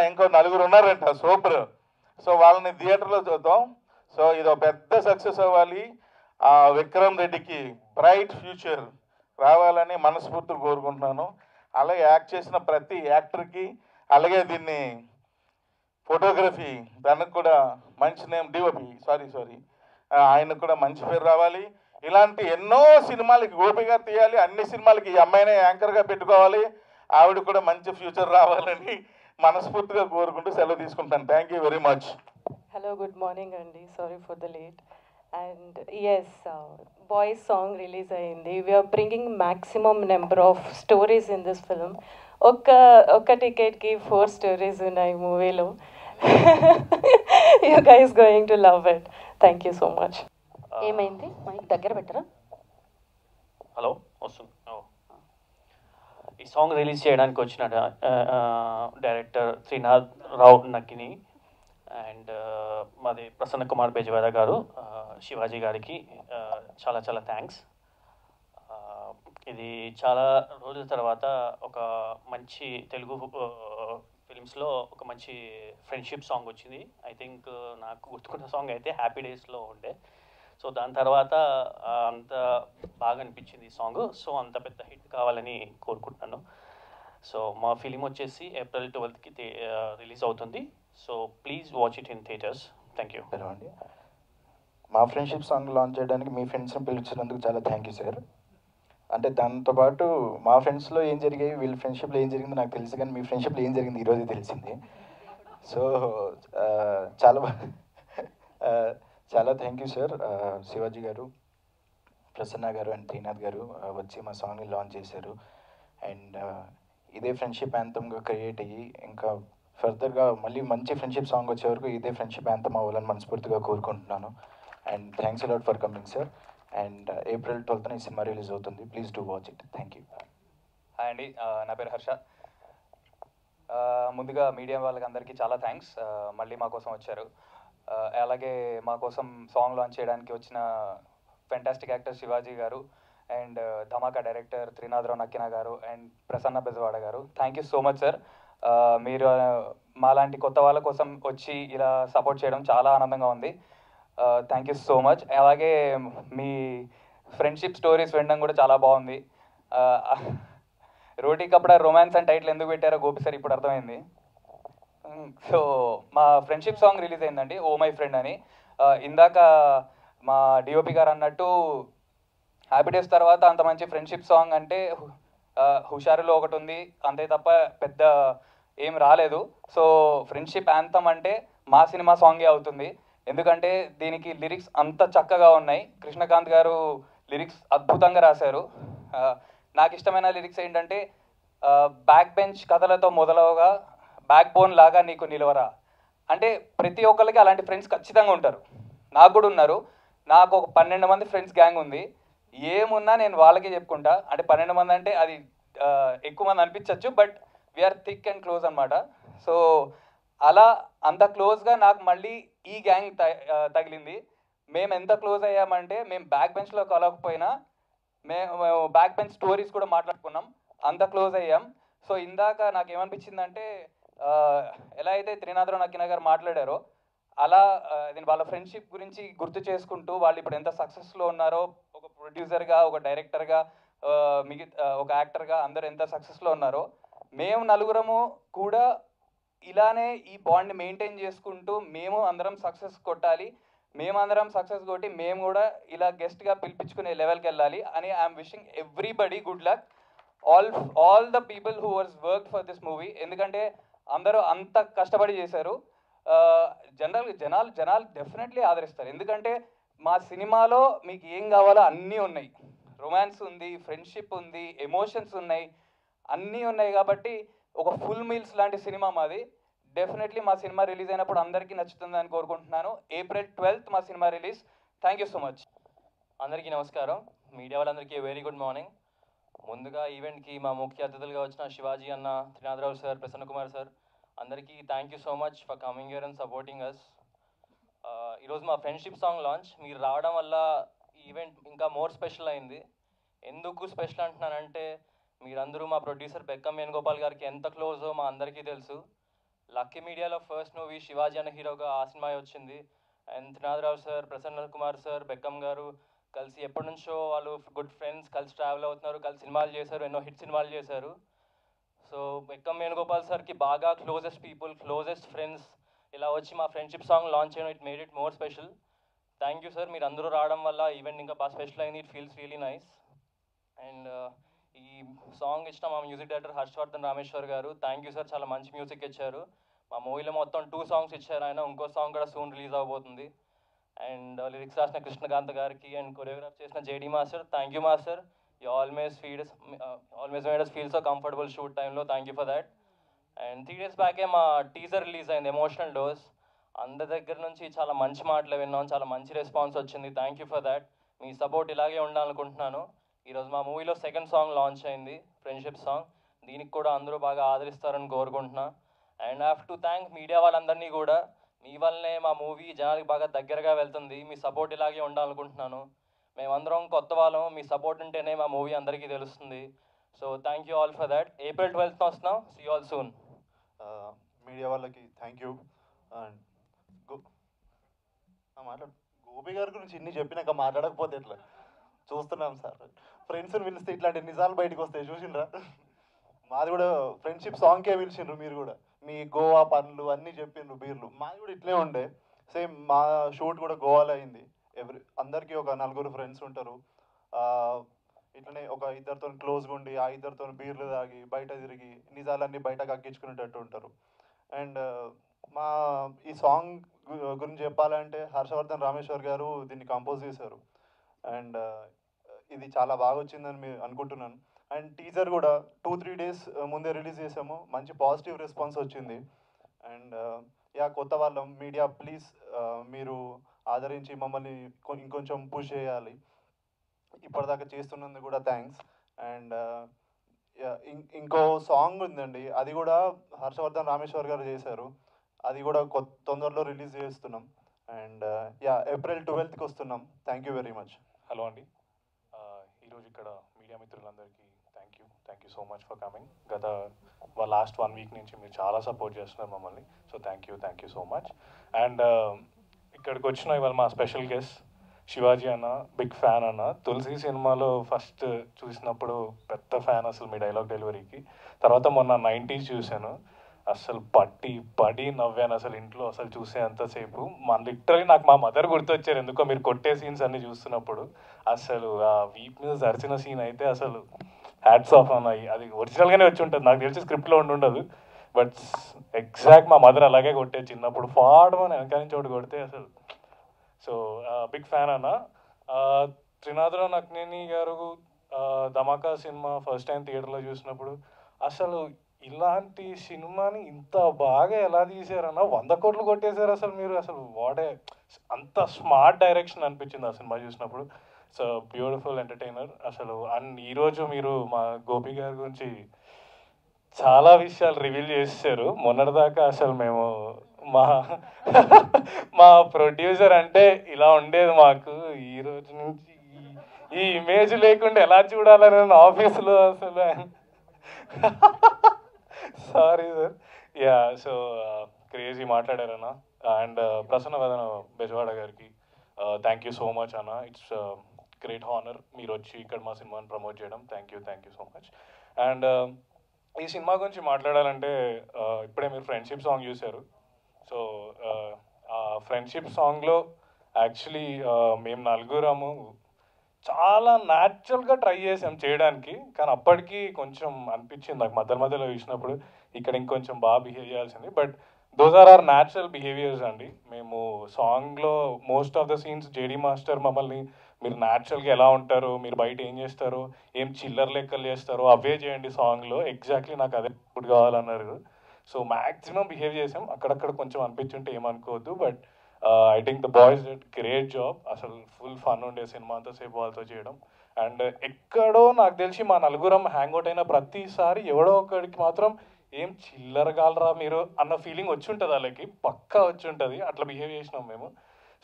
ఇంకో 4 ఉన్నారంట సూపర్. సో వాళ్ళని థియేటర్లో చూద్దాం. సో ఇది ఒక పెద్ద సక్సెస్ అవ్వాలి. విక్రమ్ రెడ్డికి బ్రైట్ ఫ్యూచర్ రావాలని మనస్ఫూర్తిగా కోరుకుంటున్నాను. అలాగే యాక్ట్ చేసిన ప్రతి యాక్టర్కి, అలాగే దీన్ని ఫోటోగ్రఫీ దానికి కూడా మంచి నేమ్ డిఓపి సారీ ఆయనకు కూడా మంచి పేరు రావాలి. ఇలాంటి ఎన్నో సినిమాలకి గోపి గారు తీయాలి, అన్ని సినిమాలకి ఈ అమ్మాయినే యాంకర్గా పెట్టుకోవాలి, ఆవిడ కూడా మంచి ఫ్యూచర్ రావాలని మనస్ఫూర్తిగా కోరుకుంటూ సెలవు తీసుకుంటాను. Thank you very much. Hello, good morning, Andy. Sorry for the late. And yes, boys song release ayindi. We are bringing maximum number of stories in this film. Oka ticket ki 4 stories unnai movie lo. You guys going to love it. Thank you so much. ఏమైంది mic దగ్గర పెట్టరా? Hello వస్తుంది. ఈ song release చేయడానికి వచ్చిన director Trinath Rao Nakkini and మాది ప్రసన్న కుమార్ బెజవాడ గారు, శివాజీ గారికి చాలా చాలా థ్యాంక్స్. ఇది చాలా రోజుల తర్వాత ఒక మంచి తెలుగు ఫిల్మ్స్లో ఒక మంచి ఫ్రెండ్షిప్ సాంగ్ వచ్చింది. ఐ థింక్ నాకు గుర్తుకున్న సాంగ్ అయితే హ్యాపీ డేస్లో ఉండే. సో దాని తర్వాత అంత బాగా అనిపించింది ఈ సాంగ్. సో అంత పెద్ద హిట్ కావాలని కోరుకుంటున్నాను. సో మా ఫిలిం వచ్చేసి ఏప్రిల్ 12కి రిలీజ్ అవుతుంది. So please watch it in theatres. Thank you. Hello అండి, మా ఫ్రెండ్షిప్ సాంగ్ లాంచ్ చేయడానికి మీ ఫ్రెండ్స్ని పిలిచినందుకు చాలా థ్యాంక్ యూ సార్. అంటే దాంతోపాటు మా ఫ్రెండ్స్లో ఏం జరిగాయి, వీళ్ళ ఫ్రెండ్షిప్లో ఏం జరిగిందో నాకు తెలుసు, కానీ మీ ఫ్రెండ్షిప్లో ఏం జరిగింది ఈరోజే తెలిసింది. సో చాలా థ్యాంక్ యూ సార్. శివాజీ గారు, ప్రసన్న గారు అండ్ త్రినాథ్ గారు వచ్చి మా సాంగ్ని లాంచ్ చేశారు. అండ్ ఇదే ఫ్రెండ్షిప్ యాంథమ్గా క్రియేట్ అయ్యి ఇంకా ఫర్దర్గా మళ్ళీ మంచి ఫ్రెండ్షిప్ సాంగ్ వచ్చే వరకు ఇదే ఫ్రెండ్షిప్ యాంథమ్ అవ్వాలని మనస్ఫూర్తిగా కోరుకుంటున్నాను. And thanks a lot for coming sir. And April 12న ఈ సినిమా రిలీజ్ అవుతుంది. Please do watch it. Thank you. Hi అండి, నా పేరు హర్ష. ముందుగా మీడియా వాళ్ళకి అందరికీ చాలా థ్యాంక్స్, మళ్ళీ మా కోసం వచ్చారు. అలాగే మా కోసం సాంగ్ లాంచ్ చేయడానికి వచ్చిన ఫెంటాస్టిక్ యాక్టర్ శివాజీ గారు and Dhamaka director Trinatha Rao Nakkina గారు అండ్ ప్రసన్న బెజవాడ గారు, thank you so much sir. మీరు మాలాంటి కొత్త వాళ్ళ కోసం వచ్చి ఇలా సపోర్ట్ చేయడం చాలా ఆనందంగా ఉంది. Thank you so much. అలాగే మీ ఫ్రెండ్షిప్ స్టోరీస్ వినడం కూడా చాలా బాగుంది. రోటీ కపడా రొమాన్స్ అండ్ టైటిల్ ఎందుకు పెట్టారో గోపి సార్ ఇప్పుడు అర్థమైంది. సో మా ఫ్రెండ్షిప్ సాంగ్ రిలీజ్ అయిందండి, ఓ మై ఫ్రెండ్ అని. ఇందాక మా డిఓపి గారు అన్నట్టు హ్యాపీ డేస్ తర్వాత అంత మంచి ఫ్రెండ్షిప్ సాంగ్ అంటే హుషారులో ఒకటి ఉంది, అంతే తప్ప పెద్ద ఏం రాలేదు. సో ఫ్రెండ్షిప్ యాంథమ్ అంటే మా సినిమా సాంగే అవుతుంది, ఎందుకంటే దీనికి లిరిక్స్ అంత చక్కగా ఉన్నాయి. కృష్ణకాంత్ గారు లిరిక్స్ అద్భుతంగా రాశారు. నాకు ఇష్టమైన లిరిక్స్ ఏంటంటే బ్యాక్ బెంచ్ కథలతో మొదలవగా బ్యాక్ బోన్ లాగా నీకు నిలవరా. అంటే ప్రతి ఒక్కరికి అలాంటి ఫ్రెండ్స్ ఖచ్చితంగా ఉంటారు, నాకు కూడా ఉన్నారు. నాకు ఒక 12 మంది ఫ్రెండ్స్ గ్యాంగ్ ఉంది. ఏమున్నా నేను వాళ్ళకే చెప్పుకుంటా. అంటే 12 మంది అంటే అది ఎక్కువ మంది అనిపించవచ్చు, but we're thick and close అనమాట. సో అలా అంత క్లోజ్గా నాకు మళ్ళీ ఈ గ్యాంగ్ తగిలింది. మేము ఎంత క్లోజ్ అయ్యామంటే మేము బ్యాక్ బెంచ్లో కలవకపోయినా మేము బ్యాక్ బెంచ్ స్టోరీస్ కూడా మాట్లాడుకున్నాం, అంత క్లోజ్ అయ్యాం. సో ఇందాక నాకు ఏమనిపించిందంటే ఎలా అయితే త్రినాథరావు నక్కినా గారు మాట్లాడారో అలా వాళ్ళ ఫ్రెండ్షిప్ గురించి గుర్తు చేసుకుంటూ వాళ్ళు ఇప్పుడు ఎంత సక్సెస్లో ఉన్నారో, ఒక ప్రొడ్యూసర్గా, ఒక డైరెక్టర్గా, ఒక యాక్టర్గా అందరూ ఎంత సక్సెస్లో ఉన్నారో, మేము నలుగురము కూడా ఇలానే ఈ బాండ్ని మెయింటైన్ చేసుకుంటూ మేము అందరం సక్సెస్ కొట్టాలి, మేమందరం సక్సెస్ కొట్టి మేము కూడా ఇలా గెస్ట్గా పిలిపించుకునే లెవెల్కి వెళ్ళాలి అని I'm wishing everybody good luck, all the people who was work for this movie. ఎందుకంటే అందరూ అంత కష్టపడి చేశారు. జనాలు డెఫినెట్లీ ఆదరిస్తారు, ఎందుకంటే మా సినిమాలో మీకు ఏం కావాలో అన్నీ ఉన్నాయి. రొమాన్స్ ఉంది, ఫ్రెండ్షిప్ ఉంది, ఎమోషన్స్ ఉన్నాయి, అన్నీ ఉన్నాయి. కాబట్టి ఒక ఫుల్ మీల్స్ లాంటి సినిమా మాది. డెఫినెట్లీ మా సినిమా రిలీజ్ అయినప్పుడు అందరికీ నచ్చుతుందని కోరుకుంటున్నాను. ఏప్రిల్ 12th మా cinema release. Thank you so much. అందరికీ నమస్కారం. మీడియా వాళ్ళందరికీ వెరీ గుడ్ మార్నింగ్. ముందుగా ఈవెంట్కి మా ముఖ్య అతిథులుగా వచ్చిన శివాజీ అన్న, త్రినాథరావు సార్, ప్రసన్న కుమార్ సార్, అందరికీ thank you so much for coming here and supporting us. ఈరోజు మా ఫ్రెండ్షిప్ సాంగ్ లాంచ్. మీరు రావడం వల్ల ఈవెంట్ ఇంకా మోర్ స్పెషల్ అయింది. ఎందుకు స్పెషల్ అంటున్నానంటే మీరందరూ మా ప్రొడ్యూసర్ బెక్కం వేణుగోపాల్ గారికి ఎంత క్లోజో మా అందరికీ తెలుసు. లక్కీ మీడియాలో ఫస్ట్ మూవీ శివాజీ అన్న హీరోగా ఆ సినిమా వచ్చింది. And Trinatha Rao sir, Prasanna Kumar sir, Bekkam గారు కలిసి ఎప్పటి నుంచో వాళ్ళు గుడ్ ఫ్రెండ్స్, కలిసి ట్రావెల్ అవుతున్నారు, కలిసి సినిమాలు చేశారు, ఎన్నో హిట్ సినిమాలు చేశారు. సో బెక్కం వేణుగోపాల్ సార్కి బాగా క్లోజెస్ట్ పీపుల్, క్లోజెస్ట్ ఫ్రెండ్స్ ఇలా వచ్చి మా ఫ్రెండ్షిప్ సాంగ్ లాంచ్ చేయడం it made it more special. Thank you sir, మీరు అందరూ రావడం వల్ల ఈవెంట్ ఇంకా బాగా స్పెషల్ అయింది. It feels really nice. And ఈ సాంగ్ ఇచ్చిన మా మ్యూజిక్ డైరెక్టర్ హర్షవర్ధన్ రామేశ్వర్ గారు, థ్యాంక్ యూ సార్, చాలా మంచి మ్యూజిక్ ఇచ్చారు. మా మూవీలో మొత్తం 2 సాంగ్స్ ఇచ్చారు ఆయన, ఇంకో సాంగ్ కూడా సూన్ రిలీజ్ అవబోతుంది. అండ్ లిరిక్స్ రాసిన కృష్ణకాంత్ గారికి అండ్ కొరియోగ్రాఫ్ చేసిన JD master, thank you master. You always made us feel so comfortable shoot టైంలో, thank you for that. And 3 days బ్యాకే మా టీజర్ రిలీజ్ అయింది, ఎమోషనల్ డోస్. అందరి దగ్గర నుంచి చాలా మంచి మాటలు విన్నాం, చాలా మంచి రెస్పాన్స్ వచ్చింది. Thank you for that. Me support ఇలాగే ఉండాలనుకుంటున్నాను. ఈరోజు మా మూవీలో 2nd సాంగ్ లాంచ్ అయింది, ఫ్రెండ్షిప్ సాంగ్. దీనికి కూడా అందరూ బాగా ఆదరిస్తారని కోరుకుంటున్నా. And I have to thank media వాళ్ళందరినీ కూడా. మీ వల్లనే మా మూవీ జనానికి బాగా దగ్గరగా వెళ్తుంది. మీ సపోర్ట్ ఇలాగే ఉండాలనుకుంటున్నాను. మేమందరం కొత్త వాళ్ళం, మీ సపోర్ట్ ఉంటేనే మా మూవీ అందరికీ తెలుస్తుంది. So thank you all for that. April 12th వస్తున్నాం. See you all soon. Media వాళ్ళకి థ్యాంక్ యూ. అండ్ మాట్లాడు, గోపి గారి గురించి ఇన్ని చెప్పినాక మాట్లాడకపోతే ఎట్లా? చూస్తున్నాం సార్, ఫ్రెండ్స్ని పిలిస్తే ఇట్లాంటి నిజాలు బయటకు వస్తాయి, చూసిండ్రా? మాది కూడా ఫ్రెండ్షిప్ సాంగ్కే పిలిచిండ్రు, మీరు కూడా మీ గోవా పనులు అన్నీ చెప్పిండ్రు, బీర్లు. మాది కూడా ఇట్లే ఉండే సేమ్. మా షూట్ కూడా గోవాలో అయింది. అందరికీ ఒక 4 ఫ్రెండ్స్ ఉంటారు. ఇట్లనే ఒక 2 క్లోజ్గా ఉండి ఆ 2 బీర్లు తాగి బయట తిరిగి నిజాలన్నీ బయటకు అగ్గించుకునేటట్టు ఉంటారు. అండ్ మా ఈ సాంగ్ గురించి చెప్పాలంటే హర్షవర్ధన్ రామేశ్వర్ గారు దీన్ని కంపోజ్ చేశారు. అండ్ ఇది చాలా బాగా వచ్చిందని మీరు అనుకుంటున్నాను. అండ్ టీజర్ కూడా 2-3 days ముందే రిలీజ్ చేసాము, మంచి పాజిటివ్ రెస్పాన్స్ వచ్చింది. అండ్ కొత్త వాళ్ళం మీడియా, ప్లీజ్ మీరు ఆదరించి మమ్మల్ని ఇంకొంచెం పుష్ చేయాలి. ఇప్పటిదాకా చేస్తున్నందుకు కూడా థ్యాంక్స్. అండ్ ఇంకో సాంగ్ ఉందండి, అది కూడా హర్షవర్ధన్ రామేశ్వర్ గారు చేశారు. అది కూడా తొందరలో రిలీజ్ చేస్తున్నాం. అండ్ April 12th వస్తున్నాం. Thank you very much. Hello అండి, ఈరోజు ఇక్కడ మీడియా మిత్రులందరికీ thank you so much for coming. Last 1 week నుంచి మీరు చాలా సపోర్ట్ చేస్తున్నారు మమ్మల్ని. So thank you so much. And ఇక్కడికి వచ్చిన ఇవాళ మా స్పెషల్ గెస్ట్ శివాజీ అన్న, బిగ్ ఫ్యాన్ అన్న. తులసి సినిమాలో ఫస్ట్ చూసినప్పుడు పెద్ద ఫ్యాన్ అసలు మీ డైలాగ్ డెలివరీకి. తర్వాత మొన్న 90s చూశాను, అసలు పడి నవ్వాను అసలు ఇంట్లో అసలు చూసే అంతసేపు. లిటరలీ నాకు మా మదర్ గుర్తొచ్చారు ఎందుకో మీరు కొట్టే సీన్స్ అన్ని చూస్తున్నప్పుడు. అసలు ఆ వీప్ మీద జరిచిన సీన్ అయితే అసలు హ్యాట్స్ ఆఫ్ అన్నాయి. అది ఒరిజినల్గానే వచ్చి ఉంటుంది, నాకు తెలిసి స్క్రిప్ట్లో ఉండదు. బట్ ఎగ్జాక్ట్ మా మదర్ అలాగే కొట్టే చిన్నప్పుడు ఫాడమని వెనక నుంచి ఒకటి కొడితే అసలు. సో బిగ్ ఫ్యాన్ అన్న. త్రినాథరావు నక్నేని గారు ధమాకా సినిమా ఫస్ట్ టైం థియేటర్లో చూసినప్పుడు అసలు ఇలాంటి సినిమాని ఇంత బాగా ఎలా తీశారన్న, 100 కోట్లు కొట్టేశారు అసలు మీరు. అసలు వాడే అంత స్మార్ట్ డైరెక్షన్ అనిపించింది ఆ సినిమా చూసినప్పుడు. సో బ్యూటిఫుల్ ఎంటర్టైనర్ అసలు. అండ్ ఈరోజు మీరు మా గోపి గారి గురించి చాలా విషయాలు రివీల్ చేశారు. మొన్నటిదాకా అసలు మేము మా ప్రొడ్యూసర్ అంటే ఇలా ఉండేది మాకు, ఈ రోజు నుంచి ఈ ఇమేజ్ లేకుండా ఎలా చూడాలని ఆఫీసులో అసలు. Sorry sir. సో క్రేజీ మాట్లాడారన్న. అండ్ ప్రసన్న వదన బెజవాడ గారికి థ్యాంక్ యూ సో మచ్ అన్న. ఇట్స్ గ్రేట్ హానర్ మీరు వచ్చి ఇక్కడ మా సినిమాని ప్రమోట్ చేయడం. Thank you so much. And ఈ సినిమా గురించి మాట్లాడాలంటే ఇప్పుడే మీరు ఫ్రెండ్షిప్ సాంగ్ చూశారు. సో ఆ ఫ్రెండ్షిప్ సాంగ్లో యాక్చువల్లీ మేము 4 చాలా న్యాచురల్గా ట్రై చేసాం చేయడానికి. కానీ అప్పటికి కొంచెం అనిపించింది నాకు మధ్యలో చూసినప్పుడు ఇక్కడ ఇంకొంచెం బాగా బిహేవ్ చేయాల్సింది. But those are are natural behaviours అండి. మేము సాంగ్లో most of the scenes JD master మమ్మల్ని మీరు న్యాచురల్గా ఎలా ఉంటారో, మీరు బయట ఏం చేస్తారో, ఏం చిల్లర లెక్కలు చేస్తారో అవే చేయండి సాంగ్లో. ఎగ్జాక్ట్లీ నాకు అదే ఇప్పుడు కావాలన్నారు. సో మ్యాక్సిమం బిహేవ్ చేసాం. అక్కడక్కడ కొంచెం అనిపించుంటే ఏమనుకోవద్దు. But I think the boys did great job. అసలు ఫుల్ ఫన్ ఉండే సినిమా అంతసేపు వాళ్ళతో చేయడం. అండ్ ఎక్కడో నాకు తెలిసి మా 4 హ్యాంగ్అవుట్ అయిన ప్రతిసారి ఎవడో ఒకడికి మాత్రం ఏం చిల్లరగాలరా మీరు అన్న ఫీలింగ్ వచ్చి ఉంటుంది, వాళ్ళకి పక్కా వచ్చి ఉంటుంది. అట్లా బిహేవ్ చేసినాం మేము.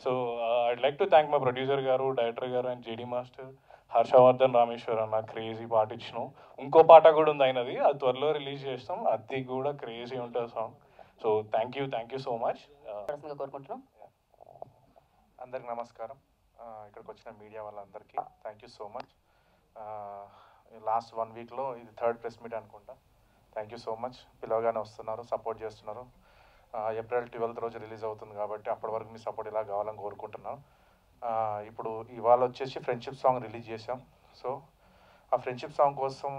So I'd like to thank my producer గారు, డైరెక్టర్ గారు and JD master. Harshavardhan Rameshwar అన్న క్రేజీ పాట ఇచ్చినాం. ఇంకో పాట కూడా ఉంది అయినది, అది త్వరలో రిలీజ్ చేస్తాం. అది కూడా క్రేజీ ఉంటుంది song. So thank you so much. కోరుకుంటున్నాం. అందరికి నమస్కారం. ఇక్కడికి వచ్చిన మీడియా వాళ్ళందరికీ thank you so much. Last 1 weekలో ఇది 3rd ప్రెస్ మీట్ అనుకుంటా. Thank you so much. పిలవగానే వస్తున్నారు, సపోర్ట్ చేస్తున్నారు. ఏప్రిల్ 12th రోజు రిలీజ్ అవుతుంది కాబట్టి అప్పటి వరకు మీ సపోర్ట్ ఇలా కావాలని కోరుకుంటున్నాం. ఇప్పుడు ఇవాళ వచ్చేసి ఫ్రెండ్షిప్ సాంగ్ రిలీజ్ చేసాం. సో ఆ ఫ్రెండ్షిప్ సాంగ్ కోసం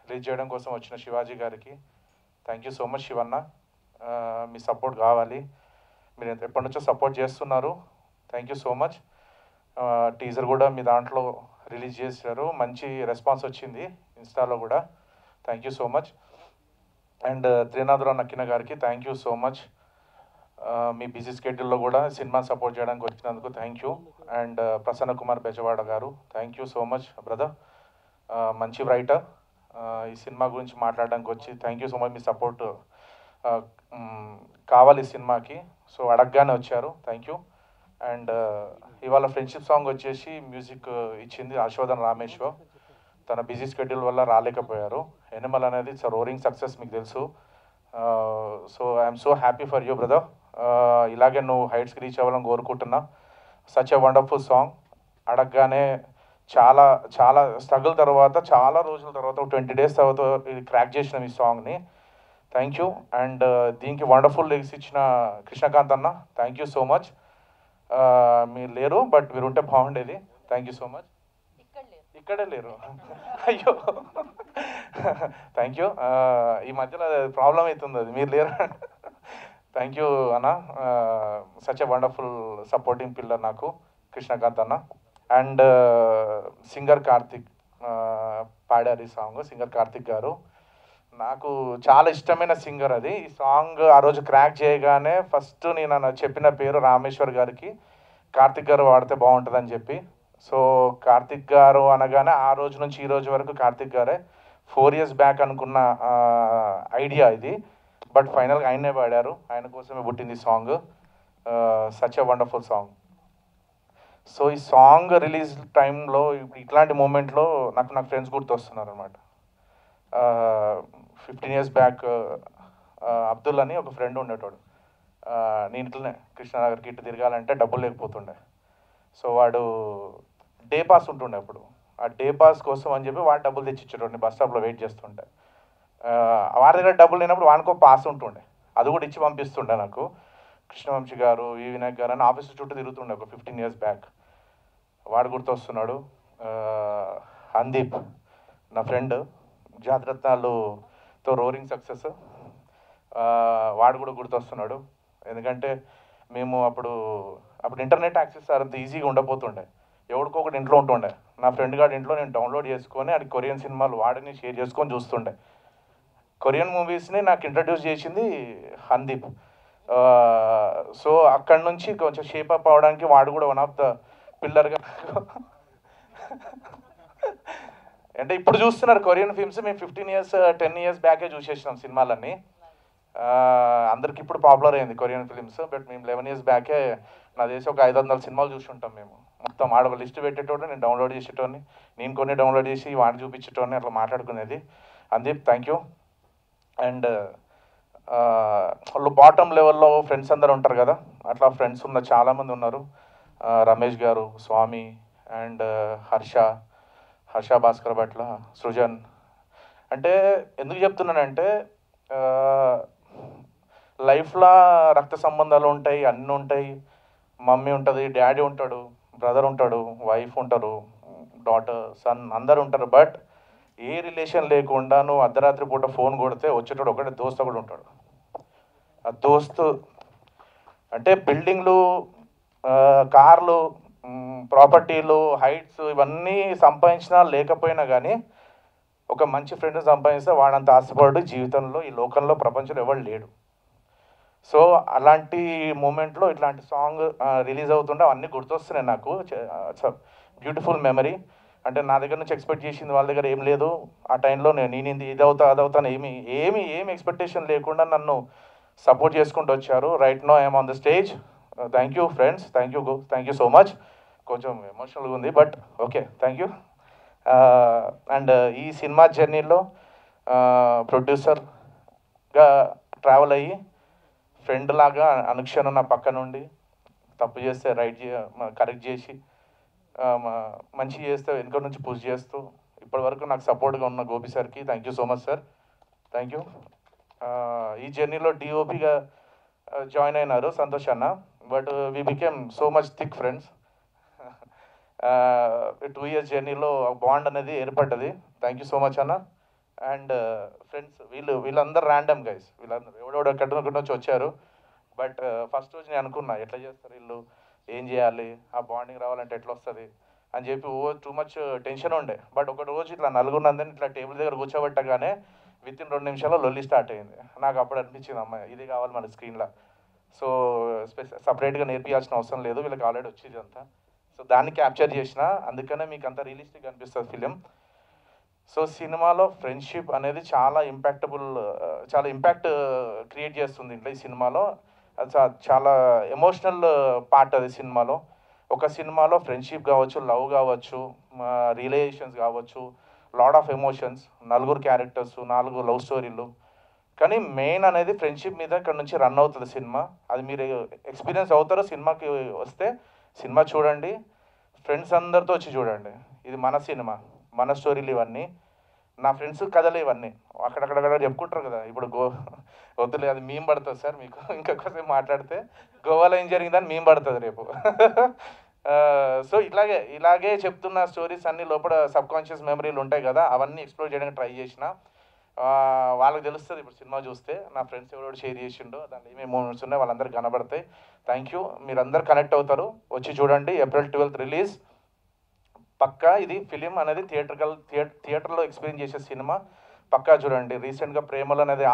రిలీజ్ చేయడం కోసం వచ్చిన శివాజీ గారికి thank you so much Shivanna. మీ సపోర్ట్ కావాలి, మీరు ఎప్పటి నుంచో సపోర్ట్ చేస్తున్నారు, thank you so much. Teaser కూడా మీ దాంట్లో రిలీజ్ చేశారు, మంచి రెస్పాన్స్ వచ్చింది ఇన్స్టాలో కూడా, thank you so much. And Trinadha Rao Nakkina గారికి థ్యాంక్ యూ సో మచ్. మీ బిజీ స్కెడ్యూల్లో కూడా సినిమా సపోర్ట్ చేయడానికి వచ్చినందుకు thank you. And Prasanna Kumar Bezawada గారు thank you so much brother, మంచి రైటర్, ఈ సినిమా గురించి మాట్లాడడానికి వచ్చి థ్యాంక్ యూ సో మచ్. మీ సపోర్ట్ కావాలి సినిమాకి, సో అడగగానే వచ్చారు, థ్యాంక్ యూ. అండ్ ఇవాళ ఫ్రెండ్షిప్ సాంగ్ వచ్చేసి మ్యూజిక్ ఇచ్చింది హర్షవర్ధన్ రామేశ్వర్, తన బిజీ స్కెడ్యూల్ వల్ల రాలేకపోయారు. ఎనిమల్ అనేది ఇట్స్ రోరింగ్ సక్సెస్, మీకు తెలుసు. So I'm so happy for you brother, ఇలాగే నువ్వు హైట్స్కి రీచ్ అవ్వాలని కోరుకుంటున్నా. Such a wonderful song. అడగగానే చాలా చాలా స్ట్రగుల్ తర్వాత, చాలా రోజుల తర్వాత, 20 days తర్వాత ఇది క్రాక్ చేసిన ఈ సాంగ్ని, థ్యాంక్ యూ. అండ్ దీనికి వండర్ఫుల్ లిరిక్స్ ఇచ్చిన కృష్ణకాంత్ అన్న, థ్యాంక్ యూ సో మచ్. మీరు లేరు, బట్ మీరు ఉంటే బాగుండేది, థ్యాంక్ యూ సో మచ్. ఇక్కడే లేరు, అయ్యో థ్యాంక్ యూ. ఈ మధ్యలో ప్రాబ్లం అవుతుంది, అది మీరు లేరు. థ్యాంక్ యూ అన్న, such a wonderful supporting pillar నాకు కృష్ణకాంత్ అన్న. అండ్ సింగర్ కార్తిక్ పాడారు ఈ సాంగ్, సింగర్ కార్తిక్ గారు నాకు చాలా ఇష్టమైన సింగర్. అది ఈ సాంగ్ ఆ రోజు క్రాక్ చేయగానే ఫస్ట్ నేను చెప్పిన పేరు రామేశ్వర్ గారికి, కార్తిక్ గారు వాడితే బాగుంటుందని చెప్పి. సో కార్తిక్ గారు అనగానే ఆ రోజు నుంచి ఈ రోజు వరకు కార్తిక్ గారే. 4 years బ్యాక్ అనుకున్న ఐడియా ఇది, బట్ ఫైనల్గా ఆయనే పాడారు, ఆయన కోసమే పుట్టింది ఈ song. Such a wonderful song. So ఈ సాంగ్ రిలీజ్ టైంలో ఇట్లాంటి మూమెంట్లో నాకు ఫ్రెండ్స్ గుర్తొస్తున్నారు అనమాట. 15 years బ్యాక్ అబ్దుల్ అని ఒక ఫ్రెండ్ ఉండేటోడు. నేను ఇట్లనే కృష్ణానగర్కి ఇటు తిరగాలంటే డబ్బులు లేకపోతుండే. సో వాడు డే పాస్ ఉంటుండే అప్పుడు, ఆ డే పాస్ కోసం అని చెప్పి వాడు డబ్బులు తెచ్చిచ్చేటోడిని, బస్ స్టాప్లో వెయిట్ చేస్తుండే. వాడి దగ్గర డబ్బులు లేనప్పుడు వానికో పాస్ ఉంటుండే, అది కూడా ఇచ్చి పంపిస్తుండే నాకు. కృష్ణవంశీ గారు, ఈ వినాయక్ గారు అని ఆఫీస్ చుట్టూ తిరుగుతుండే ఒక 15 years బ్యాక్. వాడు గుర్తొస్తున్నాడు. అందీప్ నా ఫ్రెండ్, జాతరత్నాలుతో రోరింగ్ సక్సెస్, వాడు కూడా గుర్తొస్తున్నాడు. ఎందుకంటే మేము అప్పుడు ఇంటర్నెట్ యాక్సెస్ అంత ఈజీగా ఉండబోతుండే, ఎవరికో ఒకటి ఇంట్లో ఉంటుండే. నా ఫ్రెండ్ గారి ఇంట్లో నేను డౌన్లోడ్ చేసుకొని అది కొరియన్ సినిమాలు వాడిని షేర్ చేసుకొని చూస్తుండే. కొరియన్ మూవీస్ని నాకు ఇంట్రడ్యూస్ చేసింది అందీప్. సో అక్కడి నుంచి కొంచెం షేప్ అప్ అవడానికి వాడు కూడా వన్ ఆఫ్ ద పిల్లర్గా. అంటే ఇప్పుడు చూస్తున్నారు కొరియన్ ఫిల్మ్స్, మేము 15 years 10 years బ్యాకే చూసేసినాం సినిమాలన్నీ. అందరికి ఇప్పుడు పాపులర్ అయింది కొరియన్ ఫిలిమ్స్, బట్ మేము 11 years బ్యాకే నా దేశం ఒక 500 సినిమాలు చూసుంటాం మేము. మొత్తం ఆడ లిస్ట్ పెట్టేటోడు, నేను డౌన్లోడ్ చేసేటోని, నేను కొన్ని డౌన్లోడ్ చేసి వాడిని చూపించేటోని, అట్లా మాట్లాడుకునేది. అందీప్ థ్యాంక్ యూ. అండ్ వాళ్ళు బాటమ్ లెవెల్లో ఫ్రెండ్స్ అందరు ఉంటారు కదా, అట్లా ఫ్రెండ్స్ ఉన్న చాలామంది ఉన్నారు. రమేష్ గారు, స్వామి, అండ్ హర్ష భాస్కర్ భట్ల, సృజన్. అంటే ఎందుకు చెప్తున్నానంటే లైఫ్లో రక్త సంబంధాలు ఉంటాయి, అన్నీ ఉంటాయి. మమ్మీ ఉంటుంది, డాడీ ఉంటాడు, బ్రదర్ ఉంటాడు, వైఫ్ ఉంటారు, డాటర్, సన్, అందరు ఉంటారు. బట్ ఏ రిలేషన్ లేకుండా నువ్వు అర్ధరాత్రి పూట ఫోన్ కొడితే వచ్చేటోడు ఒకటే దోస్తు కూడా ఉంటాడు. ఆ దోస్తు అంటే బిల్డింగ్లు, కార్లు, ప్రాపర్టీలు, హైట్స్ ఇవన్నీ సంపాదించినా లేకపోయినా కానీ ఒక మంచి ఫ్రెండ్ సంపాదిస్తే వాడంత ఆశపడు జీవితంలో ఈ లోకంలో ప్రపంచంలో ఎవరు లేడు. సో అలాంటి మూమెంట్లో ఇట్లాంటి సాంగ్ రిలీజ్ అవుతుండే అవన్నీ గుర్తొస్తున్నాయి నాకు. Beautiful memory. అంటే నా దగ్గర నుంచి ఎక్స్పెక్ట్ చేసింది వాళ్ళ దగ్గర ఏం లేదు. ఆ టైంలో నేను ఇది అవుతాను ఏమి ఎక్స్పెక్టేషన్ లేకుండా నన్ను సపోర్ట్ చేసుకుంటూ వచ్చారు. Right now I'm on the stage. Thank you friends, thank you so much. కొంచెం ఎమోషనల్గా ఉంది, but okay, thank you. And ఈ సినిమా జర్నీలో ప్రొడ్యూసర్గా ట్రావెల్ అయ్యి ఫ్రెండ్ లాగా అనుక్షణం నా పక్క నుండి తప్పు చేస్తే కరెక్ట్ చేసి మంచి చేస్తే వెనుక నుంచి పుష్ చేస్తూ ఇప్పటివరకు నాకు సపోర్ట్గా ఉన్న గోపి సార్కి thank you so much sir, thank you. ఈ జర్నీలో డిఓపిగా జాయిన్ అయినారు సంతోష్ అన్న. But we became so much thick friends. 2 years జర్నీలో బాండ్ అనేది ఏర్పడ్డది. థ్యాంక్ యూ సో మచ్ అన్న. అండ్ ఫ్రెండ్స్ వీళ్ళందరూ ర్యాండమ్ గైస్, వీళ్ళందరూ ఎవడెవడో ఎక్కడి నుంచి వచ్చారు. బట్ ఫస్ట్ రోజు నేను అనుకున్నా ఎట్లా చేస్తారు వీళ్ళు, ఏం చేయాలి, ఆ బాండింగ్ రావాలంటే ఎట్లా వస్తుంది అని చెప్పి టూ మచ్ టెన్షన్ ఉండే. బట్ ఒక రోజు ఇట్లా నలుగురునందని ఇట్లా టేబుల్ దగ్గర కూర్చోబెట్టగానే విత్ ఇన్ 2 నిమిషాల్లో లొల్లి స్టార్ట్ అయింది. నాకు అప్పుడు అనిపించింది అమ్మాయి ఇది కావాలి మన స్క్రీన్లో. సో సపరేట్గా నేర్పించాల్సిన అవసరం లేదు, వీళ్ళకి ఆల్రెడీ వచ్చేది అంతా. సో దాన్ని క్యాప్చర్ చేసిన, అందుకనే మీకు అంత రియలిస్టిక్ అనిపిస్తుంది ఫిలిం. సో సినిమాలో ఫ్రెండ్షిప్ అనేది చాలా ఇంపాక్ట్ క్రియేట్ చేస్తుంది ఇంట్లో. ఈ సినిమాలో అది చాలా ఎమోషనల్ పార్ట్ అది సినిమాలో. ఒక సినిమాలో ఫ్రెండ్షిప్ కావచ్చు, లవ్ కావచ్చు, రిలేషన్స్ కావచ్చు, lot of emotions, 4 characters, 4 love స్టోరీలు. కానీ మెయిన్ అనేది ఫ్రెండ్షిప్ మీద ఇక్కడ నుంచి రన్ అవుతుంది సినిమా. అది మీరు ఎక్స్పీరియన్స్ అవుతారో సినిమాకి వస్తే. సినిమా చూడండి, ఫ్రెండ్స్ అందరితో వచ్చి చూడండి. ఇది మన సినిమా, మన స్టోరీలు ఇవన్నీ, నా ఫ్రెండ్స్ కథలు ఇవన్నీ. అక్కడక్కడ చెప్పుకుంటారు కదా, ఇప్పుడు వద్దులే అది మేము పడుతుంది సార్ మీకు ఇంకొకసేపు మాట్లాడితే. గోవాలో ఏం జరిగిందని మేము పడుతుంది రేపు. సో ఇలాగే చెప్తున్న స్టోరీస్ అన్నీ లోపల సబ్కాన్షియస్ మెమరీలు ఉంటాయి కదా, అవన్నీ ఎక్స్ప్లోర్ చేయడానికి ట్రై చేసిన. వాళ్ళకి తెలుస్తుంది ఇప్పుడు సినిమా చూస్తే నా ఫ్రెండ్స్ ఎవరో షేర్ చేసిండో దాంట్లో ఏమేమి మూమెంట్స్ ఉన్నాయో వాళ్ళందరూ కనబడతాయి. థ్యాంక్ యూ, మీరందరూ కనెక్ట్ అవుతారు. వచ్చి చూడండి. April 12th release. పక్కా ఇది ఫిలిం అనేది థియేటర్లో ఎక్స్పీరియన్స్ చేసే సినిమా. పక్కా చూడండి. రీసెంట్గా ప్రేమలో అనేది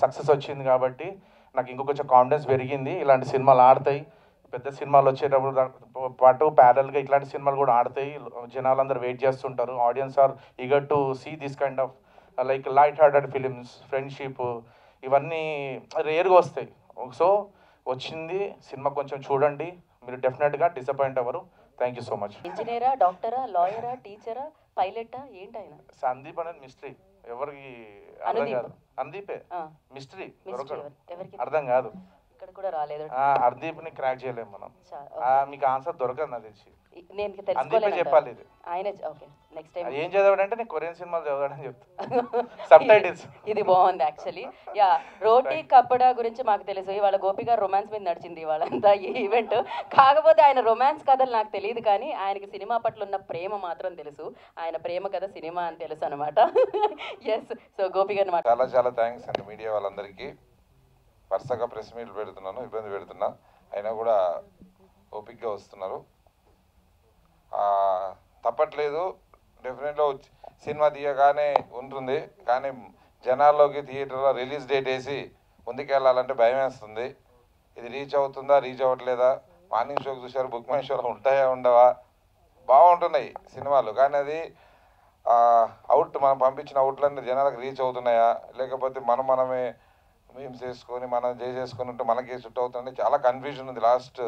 సక్సెస్ వచ్చింది కాబట్టి నాకు ఇంకో కొంచెం కాన్ఫిడెన్స్ పెరిగింది. ఇలాంటి సినిమాలు ఆడతాయి, పెద్ద సినిమాలు వచ్చేటప్పుడు పాటు ప్యారల్గా ఇట్లాంటి సినిమాలు కూడా ఆడతాయి. జనాలందరూ వెయిట్ చేస్తుంటారు. Audience are eager to see this kind of like light hearted films. Friendship ఇవన్నీ రేర్గా వస్తాయి. సో వచ్చింది సినిమా కొంచెం చూడండి, మీరు డెఫినెట్గా డిసప్పాయింట్ అవ్వరు. Thank you so much. ఇంజనీరా, డాక్టరా, లాయరా, టీచరా, పైలటా ఏంటి ఆయన? సందీప్ అనేది మిస్టరీ, ఎవరికి అర్థం కాదు. సందీపే మిస్టరీ, అర్థం కాదు. ఇక్కడ కూడా రాలేదు. హర్దీప్ని క్రాక్ చేయలేము మనం. మీకు ఆన్సర్ దొరకదు నాకు తెలిసి. నేను సందీపే చెప్పాలి ఇది. ఆయనే. ఓకే, నెక్స్ట్ టైం ఏం చదవడంటే నేను కొరియన్ సినిమాలు చదవడని చెప్తాను. Sub titles. ఇది బాగుంది యాక్చువల్లీ. యా, రోటీ కప్పడా గురించి మాకు తెలుసు. ఇవాళ గోపి గారు రొమాన్స్ మీద నడిచింది ఇవాళంతా ఈ ఈవెంట్. కాకపోతే ఆయన రొమాన్స్ కథలు నాకు తెలియదు, కానీ ఆయనకి సినిమా పట్ల ఉన్న ప్రేమ మాత్రం తెలుసు. ఆయన ప్రేమ కథ సినిమా అని తెలుసు అనమాట. ఎస్, సో గోపి గారిని చాలా చాలా థ్యాంక్స్ అండి మీడియా వాళ్ళందరికీ. వరుసగా ప్రెస్ మీట్లు పెడుతున్నాను, ఇబ్బంది పెడుతున్నా, అయినా కూడా ఓపిక్గా వస్తున్నారు. తప్పట్లేదు, డెఫినెట్గా సినిమా తీయగానే ఉంటుంది, కానీ జనాల్లోకి థియేటర్లో రిలీజ్ డేట్ వేసి ముందుకెళ్ళాలంటే భయం వేస్తుంది. ఇది రీచ్ అవుతుందా, రీచ్ అవ్వట్లేదా? మార్నింగ్ షోకి చూసారు, బుక్ మై షోలో ఉంటాయా ఉండవా? బాగుంటున్నాయి సినిమాలు, కానీ అది మనం పంపించిన అవుట్లన్నీ జనాలకు రీచ్ అవుతున్నాయా, లేకపోతే మనమే మీమ్స్ చేసుకొని మనం చేసేసుకొని ఉంటే మనకి చుట్టూ అవుతుంది. చాలా కన్ఫ్యూజన్ ఉంది. లాస్ట్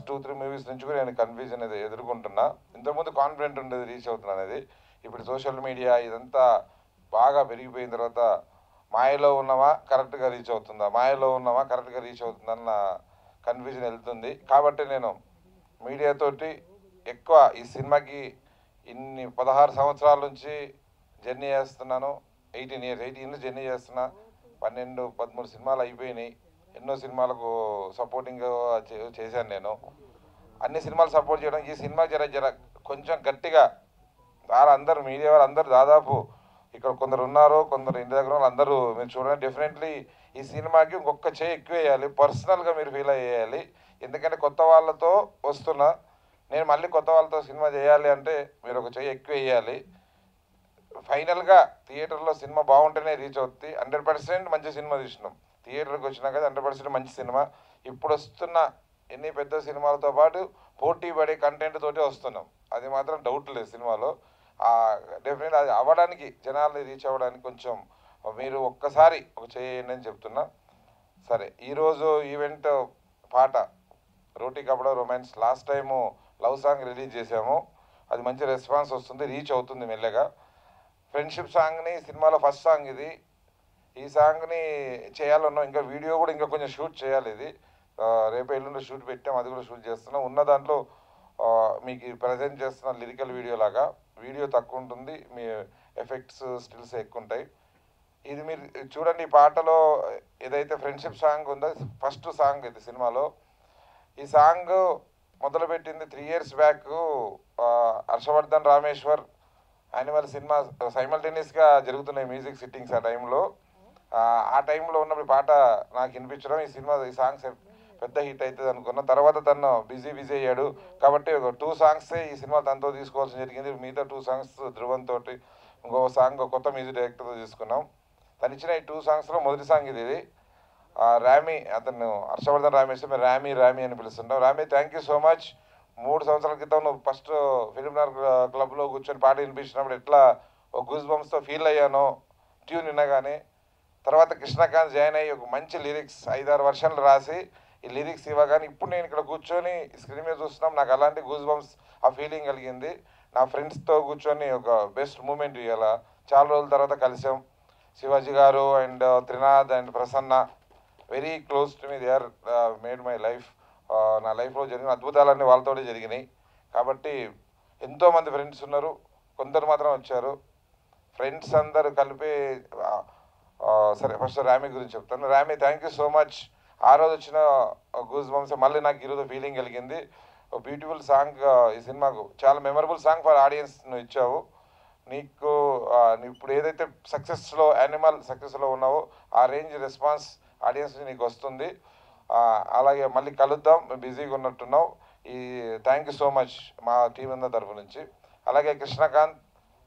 2-3 మూవీస్ నుంచి కూడా నేను కన్ఫ్యూజన్ అనేది ఎదుర్కొంటున్నా. ఇంతకుముందు కాన్ఫిడెంట్ ఉండేది రీచ్ అవుతున్నా అనేది. ఇప్పుడు సోషల్ మీడియా ఇదంతా బాగా పెరిగిపోయిన తర్వాత మాయలో ఉన్నామా కరెక్ట్గా రీచ్ అవుతుందా, మాయలో ఉన్నామా కరెక్ట్గా రీచ్ అవుతుందన్న కన్ఫ్యూజన్ వెళ్తుంది. కాబట్టి నేను మీడియాతోటి ఎక్కువ ఈ సినిమాకి 16 సంవత్సరాల నుంచి జర్నీ చేస్తున్నాను. 18 years జర్నీ చేస్తున్నా. 12-13 సినిమాలు అయిపోయినాయి. ఎన్నో సినిమాలకు సపోర్టింగ్ చేశాను నేను. అన్ని సినిమాలు సపోర్ట్ చేయడం, ఈ సినిమా జర కొంచెం గట్టిగా అందరూ మీడియా వాళ్ళు అందరూ దాదాపు ఇక్కడ కొందరు ఉన్నారు, కొందరు ఇంటి దగ్గర వాళ్ళు అందరూ మీరు చూడండి. డెఫినెట్లీ ఈ సినిమాకి ఇంకొక చేయి ఎక్కువ వేయాలి, పర్సనల్గా మీరు ఫీల్ అయ్యేయాలి. ఎందుకంటే కొత్త వాళ్ళతో వస్తున్నా, నేను మళ్ళీ కొత్త వాళ్ళతో సినిమా చేయాలి అంటే మీరు ఒక చేయి ఎక్కువ వేయాలి. ఫైనల్గా థియేటర్లో సినిమా బాగుంటేనే రీచ్ అవుతుంది. 100% మంచి సినిమా తీసినాం. థియేటర్కి వచ్చినా కదా 100% మంచి సినిమా. ఇప్పుడు వస్తున్న ఎన్ని పెద్ద సినిమాలతో పాటు పోటీ పడే కంటెంట్ తోటి వస్తున్నాం, అది మాత్రం డౌట్ లేదు సినిమాలో. డెఫినెట్గా అది అవ్వడానికి, జనాల్ని రీచ్ అవ్వడానికి కొంచెం మీరు ఒక్కసారి ఒక చేయండి అని చెప్తున్నా. సరే, ఈరోజు ఈవెంట్ పాట Roti Kapada romance. Last time love song release చేసాము, అది మంచి రెస్పాన్స్ వస్తుంది, రీచ్ అవుతుంది మెల్లగా. ఫ్రెండ్షిప్ సాంగ్ని సినిమాలో ఫస్ట్ సాంగ్ ఇది. ఈ సాంగ్ని చేయాలన్నా ఇంకా వీడియో కూడా ఇంకా కొంచెం షూట్ చేయాలి. ఇది రేపు ఎల్లుండి షూట్ పెట్టాం, అది కూడా షూట్ చేస్తున్నాం. ఉన్న దాంట్లో మీకు ప్రజెంట్ చేస్తున్న లిరికల్ వీడియో లాగా వీడియో తక్కువ ఉంటుంది, మీ ఎఫెక్ట్స్ స్టిల్స్ ఎక్కువ ఉంటాయి. ఇది మీరు చూడండి, ఈ పాటలో ఏదైతే ఫ్రెండ్షిప్ సాంగ్ ఉందో ఫస్ట్ సాంగ్ ఇది సినిమాలో. ఈ సాంగ్ మొదలుపెట్టింది 3 years back. Harshavardhan Rameshwar Animal cinema సైమల్టేనియస్గా జరుగుతున్నాయి మ్యూజిక్ సిట్టింగ్స్ ఆ టైంలో. ఆ టైంలో ఉన్నప్పుడు పాట నాకు వినిపించడం, ఈ సాంగ్స్ పెద్ద హిట్ అవుతుంది అనుకున్నా. తర్వాత తను బిజీ అయ్యాడు కాబట్టి ఒక 2 songs ఈ సినిమా తనతో తీసుకోవాల్సి జరిగింది. మిగతా 2 songs ధ్రువన్ తోటి, ఇంకో సాంగ్ కొత్త మ్యూజిక్ డైరెక్టర్తో తీసుకున్నాం. తను ఇచ్చిన ఈ 2 songsలో మొదటి సాంగ్ ఇది. రామీ, అతను హర్షవర్ధన్ రామేశ్వర్, మేము రామీ అని పిలుస్తుంటాం. Rami, thank you so much. 3 సంవత్సరాల క్రితం నువ్వు ఫస్ట్ ఫిలింనగర్ క్లబ్లో కూర్చొని పాట వినిపించినప్పుడు ఎట్లా ఒక గూస్ బంప్స్తో ఫీల్ అయ్యానో ట్యూన్ వినగానే. తర్వాత కృష్ణకాంత్ జాయిన్ అయ్యి ఒక మంచి లిరిక్స్ 5-6 వర్షన్లు రాసి ఈ లిరిక్స్ ఇవ్వగానే ఇప్పుడు నేను ఇక్కడ కూర్చొని స్క్రీన్ మీద చూస్తున్నాం, నాకు అలాంటి గూస్ బంప్స్ ఆ ఫీలింగ్ కలిగింది. నా ఫ్రెండ్స్తో కూర్చొని ఒక బెస్ట్ మూమెంట్ ఇవ్వాల. చాలా రోజుల తర్వాత కలిసాం. శివాజీ గారు and Trinath and Prasanna very close to me. They are made my life. నా లైఫ్లో జరిగిన అద్భుతాలన్నీ వాళ్ళతోనే జరిగినాయి. కాబట్టి ఎంతోమంది ఫ్రెండ్స్ ఉన్నారు, కొందరు మాత్రం వచ్చారు. ఫ్రెండ్స్ అందరూ కలిపి సరే ఫస్ట్ రామీ గురించి చెప్తాను. Ramie, thank you so much. ఆ రోజు వచ్చిన గూస్ బంప్స్ మళ్ళీ నాకు ఈరోజు ఫీలింగ్ కలిగింది. బ్యూటిఫుల్ సాంగ్ ఈ సినిమాకు, చాలా మెమరబుల్ సాంగ్ ఫర్ ఆడియన్స్ నువ్వు ఇచ్చావు. నీకు ఇప్పుడు ఏదైతే సక్సెస్లో యానిమల్ సక్సెస్లో ఉన్నావో ఆ రేంజ్ రెస్పాన్స్ ఆడియన్స్ నీకు వస్తుంది. అలాగే మళ్ళీ కలుద్దాం, బిజీగా ఉన్నట్టున్నావు. థ్యాంక్ యూ సో మచ్ మా టీం అందరి తరఫు నుంచి. అలాగే కృష్ణకాంత్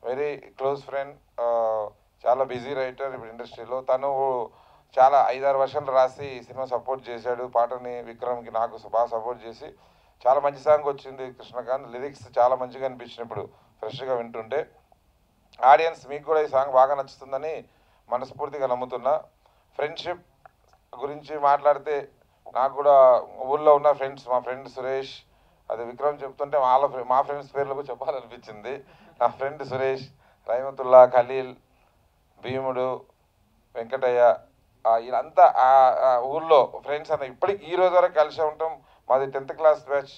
వెరీ క్లోజ్ ఫ్రెండ్, చాలా బిజీ రైటర్ ఇప్పుడు ఇండస్ట్రీలో. తను చాలా 5-6 వర్షన్లు రాసి ఈ సినిమా సపోర్ట్ చేశాడు. పాటని విక్రమ్కి నాకు బాగా సపోర్ట్ చేసి చాలా మంచి సాంగ్ వచ్చింది కృష్ణకాంత్. లిరిక్స్ చాలా మంచిగా అనిపించింది ఇప్పుడు ఫ్రెష్గా వింటుంటే. ఆడియన్స్ మీకు కూడా ఈ సాంగ్ బాగా నచ్చుతుందని మనస్ఫూర్తిగా నమ్ముతున్నా. ఫ్రెండ్షిప్ గురించి మాట్లాడితే నాకు కూడా ఊళ్ళో ఉన్న ఫ్రెండ్స్, మా ఫ్రెండ్ సురేష్, అది విక్రమ్ చెప్తుంటే మా ఫ్రెండ్స్ పేర్లు కూడా చెప్పాలనిపించింది. నా ఫ్రెండ్ సురేష్, రహమతుల్లా, ఖలీల్, భీముడు, వెంకటయ్య, వీళ్ళంతా ఊళ్ళో ఫ్రెండ్స్ అన్న ఇప్పటికి ఈ రోజు వరకు కలిసి ఉంటాం. మాది 10th class బ్యాచ్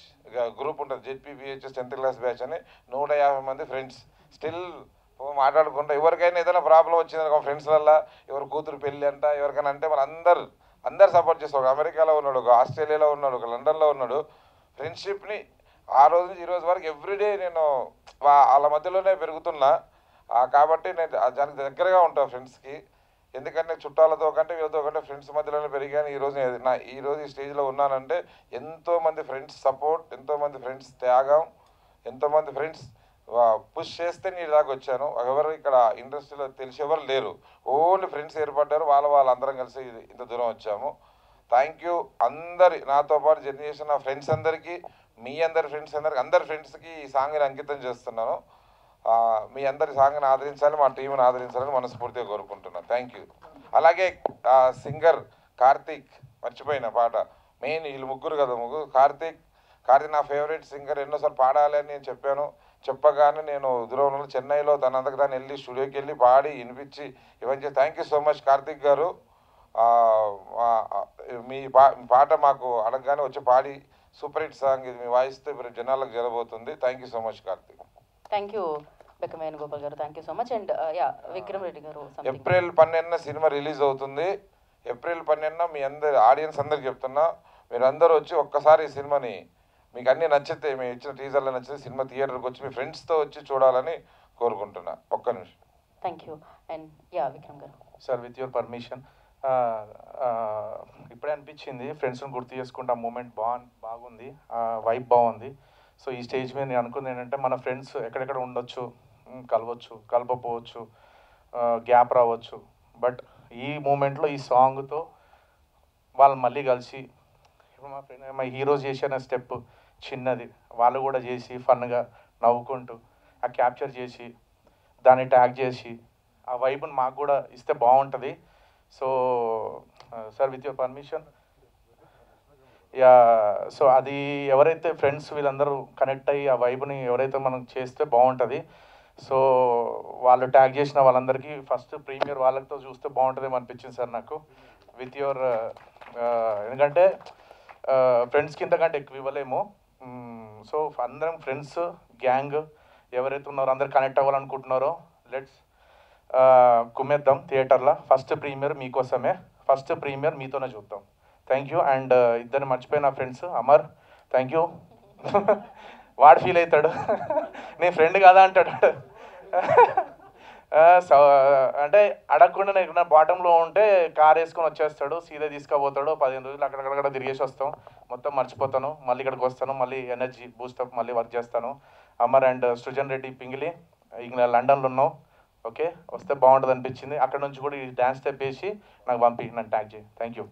గ్రూప్ ఉంటుంది, జెడ్పీబీహెచ్ఎస్ 10th class బ్యాచ్ అని. 150 మంది ఫ్రెండ్స్ స్టిల్ మాట్లాడుకుంటా. ఎవరికైనా ఏదైనా ప్రాబ్లం వచ్చిందనుకో ఫ్రెండ్స్లల్లా, ఎవరి కూతురు పెళ్ళి అంట ఎవరికైనా అంటే మన అందరు సపోర్ట్ చేస్తారు. ఒక అమెరికాలో ఉన్నాడు, ఒక ఆస్ట్రేలియాలో ఉన్నాడు, ఒక లండన్లో ఉన్నాడు. ఫ్రెండ్షిప్ని ఆ రోజు నుంచి ఈ రోజు వరకు ఎవ్రీడే నేను వాళ్ళ మధ్యలోనే పెరుగుతున్నా. కాబట్టి నేను దానికి దగ్గరగా ఉంటాను ఫ్రెండ్స్కి. ఎందుకంటే చుట్టాలతో కంటే వీళ్ళతో కంటే ఫ్రెండ్స్ మధ్యలోనే పెరిగాను. ఈరోజు ఈ స్టేజ్లో ఉన్నానంటే ఎంతోమంది ఫ్రెండ్స్ సపోర్ట్, ఎంతోమంది ఫ్రెండ్స్ త్యాగం, ఎంతోమంది ఫ్రెండ్స్ పుష్ చేస్తే నేను దాకా వచ్చాను. ఎవరు ఇక్కడ ఇండస్ట్రీలో తెలిసేవారు లేరు, ఓన్లీ ఫ్రెండ్స్ ఏర్పడ్డారు. వాళ్ళందరం కలిసి ఇంత దూరం వచ్చాము. థ్యాంక్ యూ అందరి నాతో పాటు జర్నీ చేసిన నా ఫ్రెండ్స్ అందరికీ, మీ అందరి ఫ్రెండ్స్ అందరి ఫ్రెండ్స్కి ఈ సాంగ్ని అంకితం చేస్తున్నాను. మీ అందరి సాంగ్ని ఆదరించాలి, మా టీంని ఆదరించాలని మనస్ఫూర్తిగా కోరుకుంటున్నాను. Thank you. అలాగే సింగర్ కార్తీక్, మర్చిపోయిన పాట మెయిన్ వీళ్ళు ముగ్గురు కదా, కార్తీక్ నా ఫేవరెట్ సింగర్. ఎన్నోసార్లు పాడాలి అని నేను చెప్పగానే నేను దూరంలో చెన్నైలో తనంతకు దాన్ని వెళ్ళి స్టూడియోకి వెళ్ళి పాడి వినిపించి ఇవన్నీ చేసి thank you so much Karthik గారు. మీ పాట మాకు అడగగానే వచ్చి పాడి సూపర్ హిట్ సాంగ్ ఇది మీ వాయిస్తే జనాలకు జరగబోతుంది. Thank you so much Karthik. Thank you Bekkameni Gopal గారు, thank you so much. And Vikram Reddy గారు, ఏప్రిల్ 12న సినిమా రిలీజ్ అవుతుంది. ఏప్రిల్ 12న మీ అందరి ఆడియన్స్ అందరికి చెప్తున్నా, మీరు అందరూ వచ్చి ఒక్కసారి ఈ సినిమాని మీకు అన్నీ నచ్చితే, మేము ఇచ్చిన టీజర్లో నచ్చితే సినిమా థియేటర్కి వచ్చి మీ ఫ్రెండ్స్తో వచ్చి చూడాలని కోరుకుంటున్నా. ఒక్క నిమిషం. Thank you. అండ్ విక్రమ్ గారు. సార్, విత్ యువర్ పర్మిషన్, ఇప్పుడే అనిపించింది ఫ్రెండ్స్ని గుర్తు చేసుకుంటే ఆ మూమెంట్ బాగుంది, వైబ్ బాగుంది. సో ఈ స్టేజ్ మీద నేను అనుకుంది ఏంటంటే మన ఫ్రెండ్స్ ఎక్కడెక్కడ ఉండొచ్చు, కలవచ్చు, కలపపోవచ్చు, గ్యాప్ రావచ్చు, బట్ ఈ మూమెంట్లో ఈ సాంగ్తో వాళ్ళు మళ్ళీ కలిసి, ఇప్పుడు మా హీరోస్ చేసిన స్టెప్ చిన్నది, వాళ్ళు కూడా చేసి ఫన్గా నవ్వుకుంటూ ఆ క్యాప్చర్ చేసి దాన్ని ట్యాగ్ చేసి ఆ వైబ్ని మాకు కూడా ఇస్తే బాగుంటుంది. So sir, with your permission, so అది ఎవరైతే ఫ్రెండ్స్ వీళ్ళందరూ కనెక్ట్ అయ్యి ఆ వైబ్ని ఎవరైతే మనం చేస్తే బాగుంటుంది. సో వాళ్ళు ట్యాగ్ చేసిన వాళ్ళందరికీ ఫస్ట్ ప్రీమియర్ వాళ్ళతో చూస్తే బాగుంటుందేమో అనిపించింది సార్ నాకు. విత్ యువర్ ఎందుకంటే ఫ్రెండ్స్కి ఇంతకంటే ఎక్కువ ఇవ్వలేము. సో అందరం ఫ్రెండ్స్ గ్యాంగ్ ఎవరైతే ఉన్నారో అందరు కనెక్ట్ అవ్వాలనుకుంటున్నారో లెట్స్ కుమ్మేద్దాం థియేటర్లో. ఫస్ట్ ప్రీమియర్ మీకోసమే, ఫస్ట్ ప్రీమియర్ మీతోనే చూద్దాం. Thank you. అండ్ ఇద్దరిని మర్చిపోయిన ఫ్రెండ్స్, అమర్ థ్యాంక్ యూ. వాడు ఫీల్ అవుతాడు, నేను ఫ్రెండ్ కదా అంటాడు. అంటే అడగకుండా నేను బాటంలో ఉంటే కార్ వేసుకొని వచ్చేస్తాడు, సీదా తీసుకుపోతాడు. 15 రోజులు అక్కడక్కడ తిరిగేసి వస్తాం, మొత్తం మర్చిపోతాను. మళ్ళీ ఇక్కడికి వస్తాను, మళ్ళీ ఎనర్జీ బూస్టప్, మళ్ళీ వర్క్ చేస్తాను. అమర్ అండ్ సృజన్ రెడ్డి పింగిలి ఇంకా లండన్లో ఉన్నావు, ఓకే వస్తే బాగుంటుంది అనిపించింది. అక్కడ నుంచి కూడా ఈ డ్యాన్స్ స్టెప్ వేసి నాకు పంపి నన్ను ట్యాగ్ చేయి. Thank you.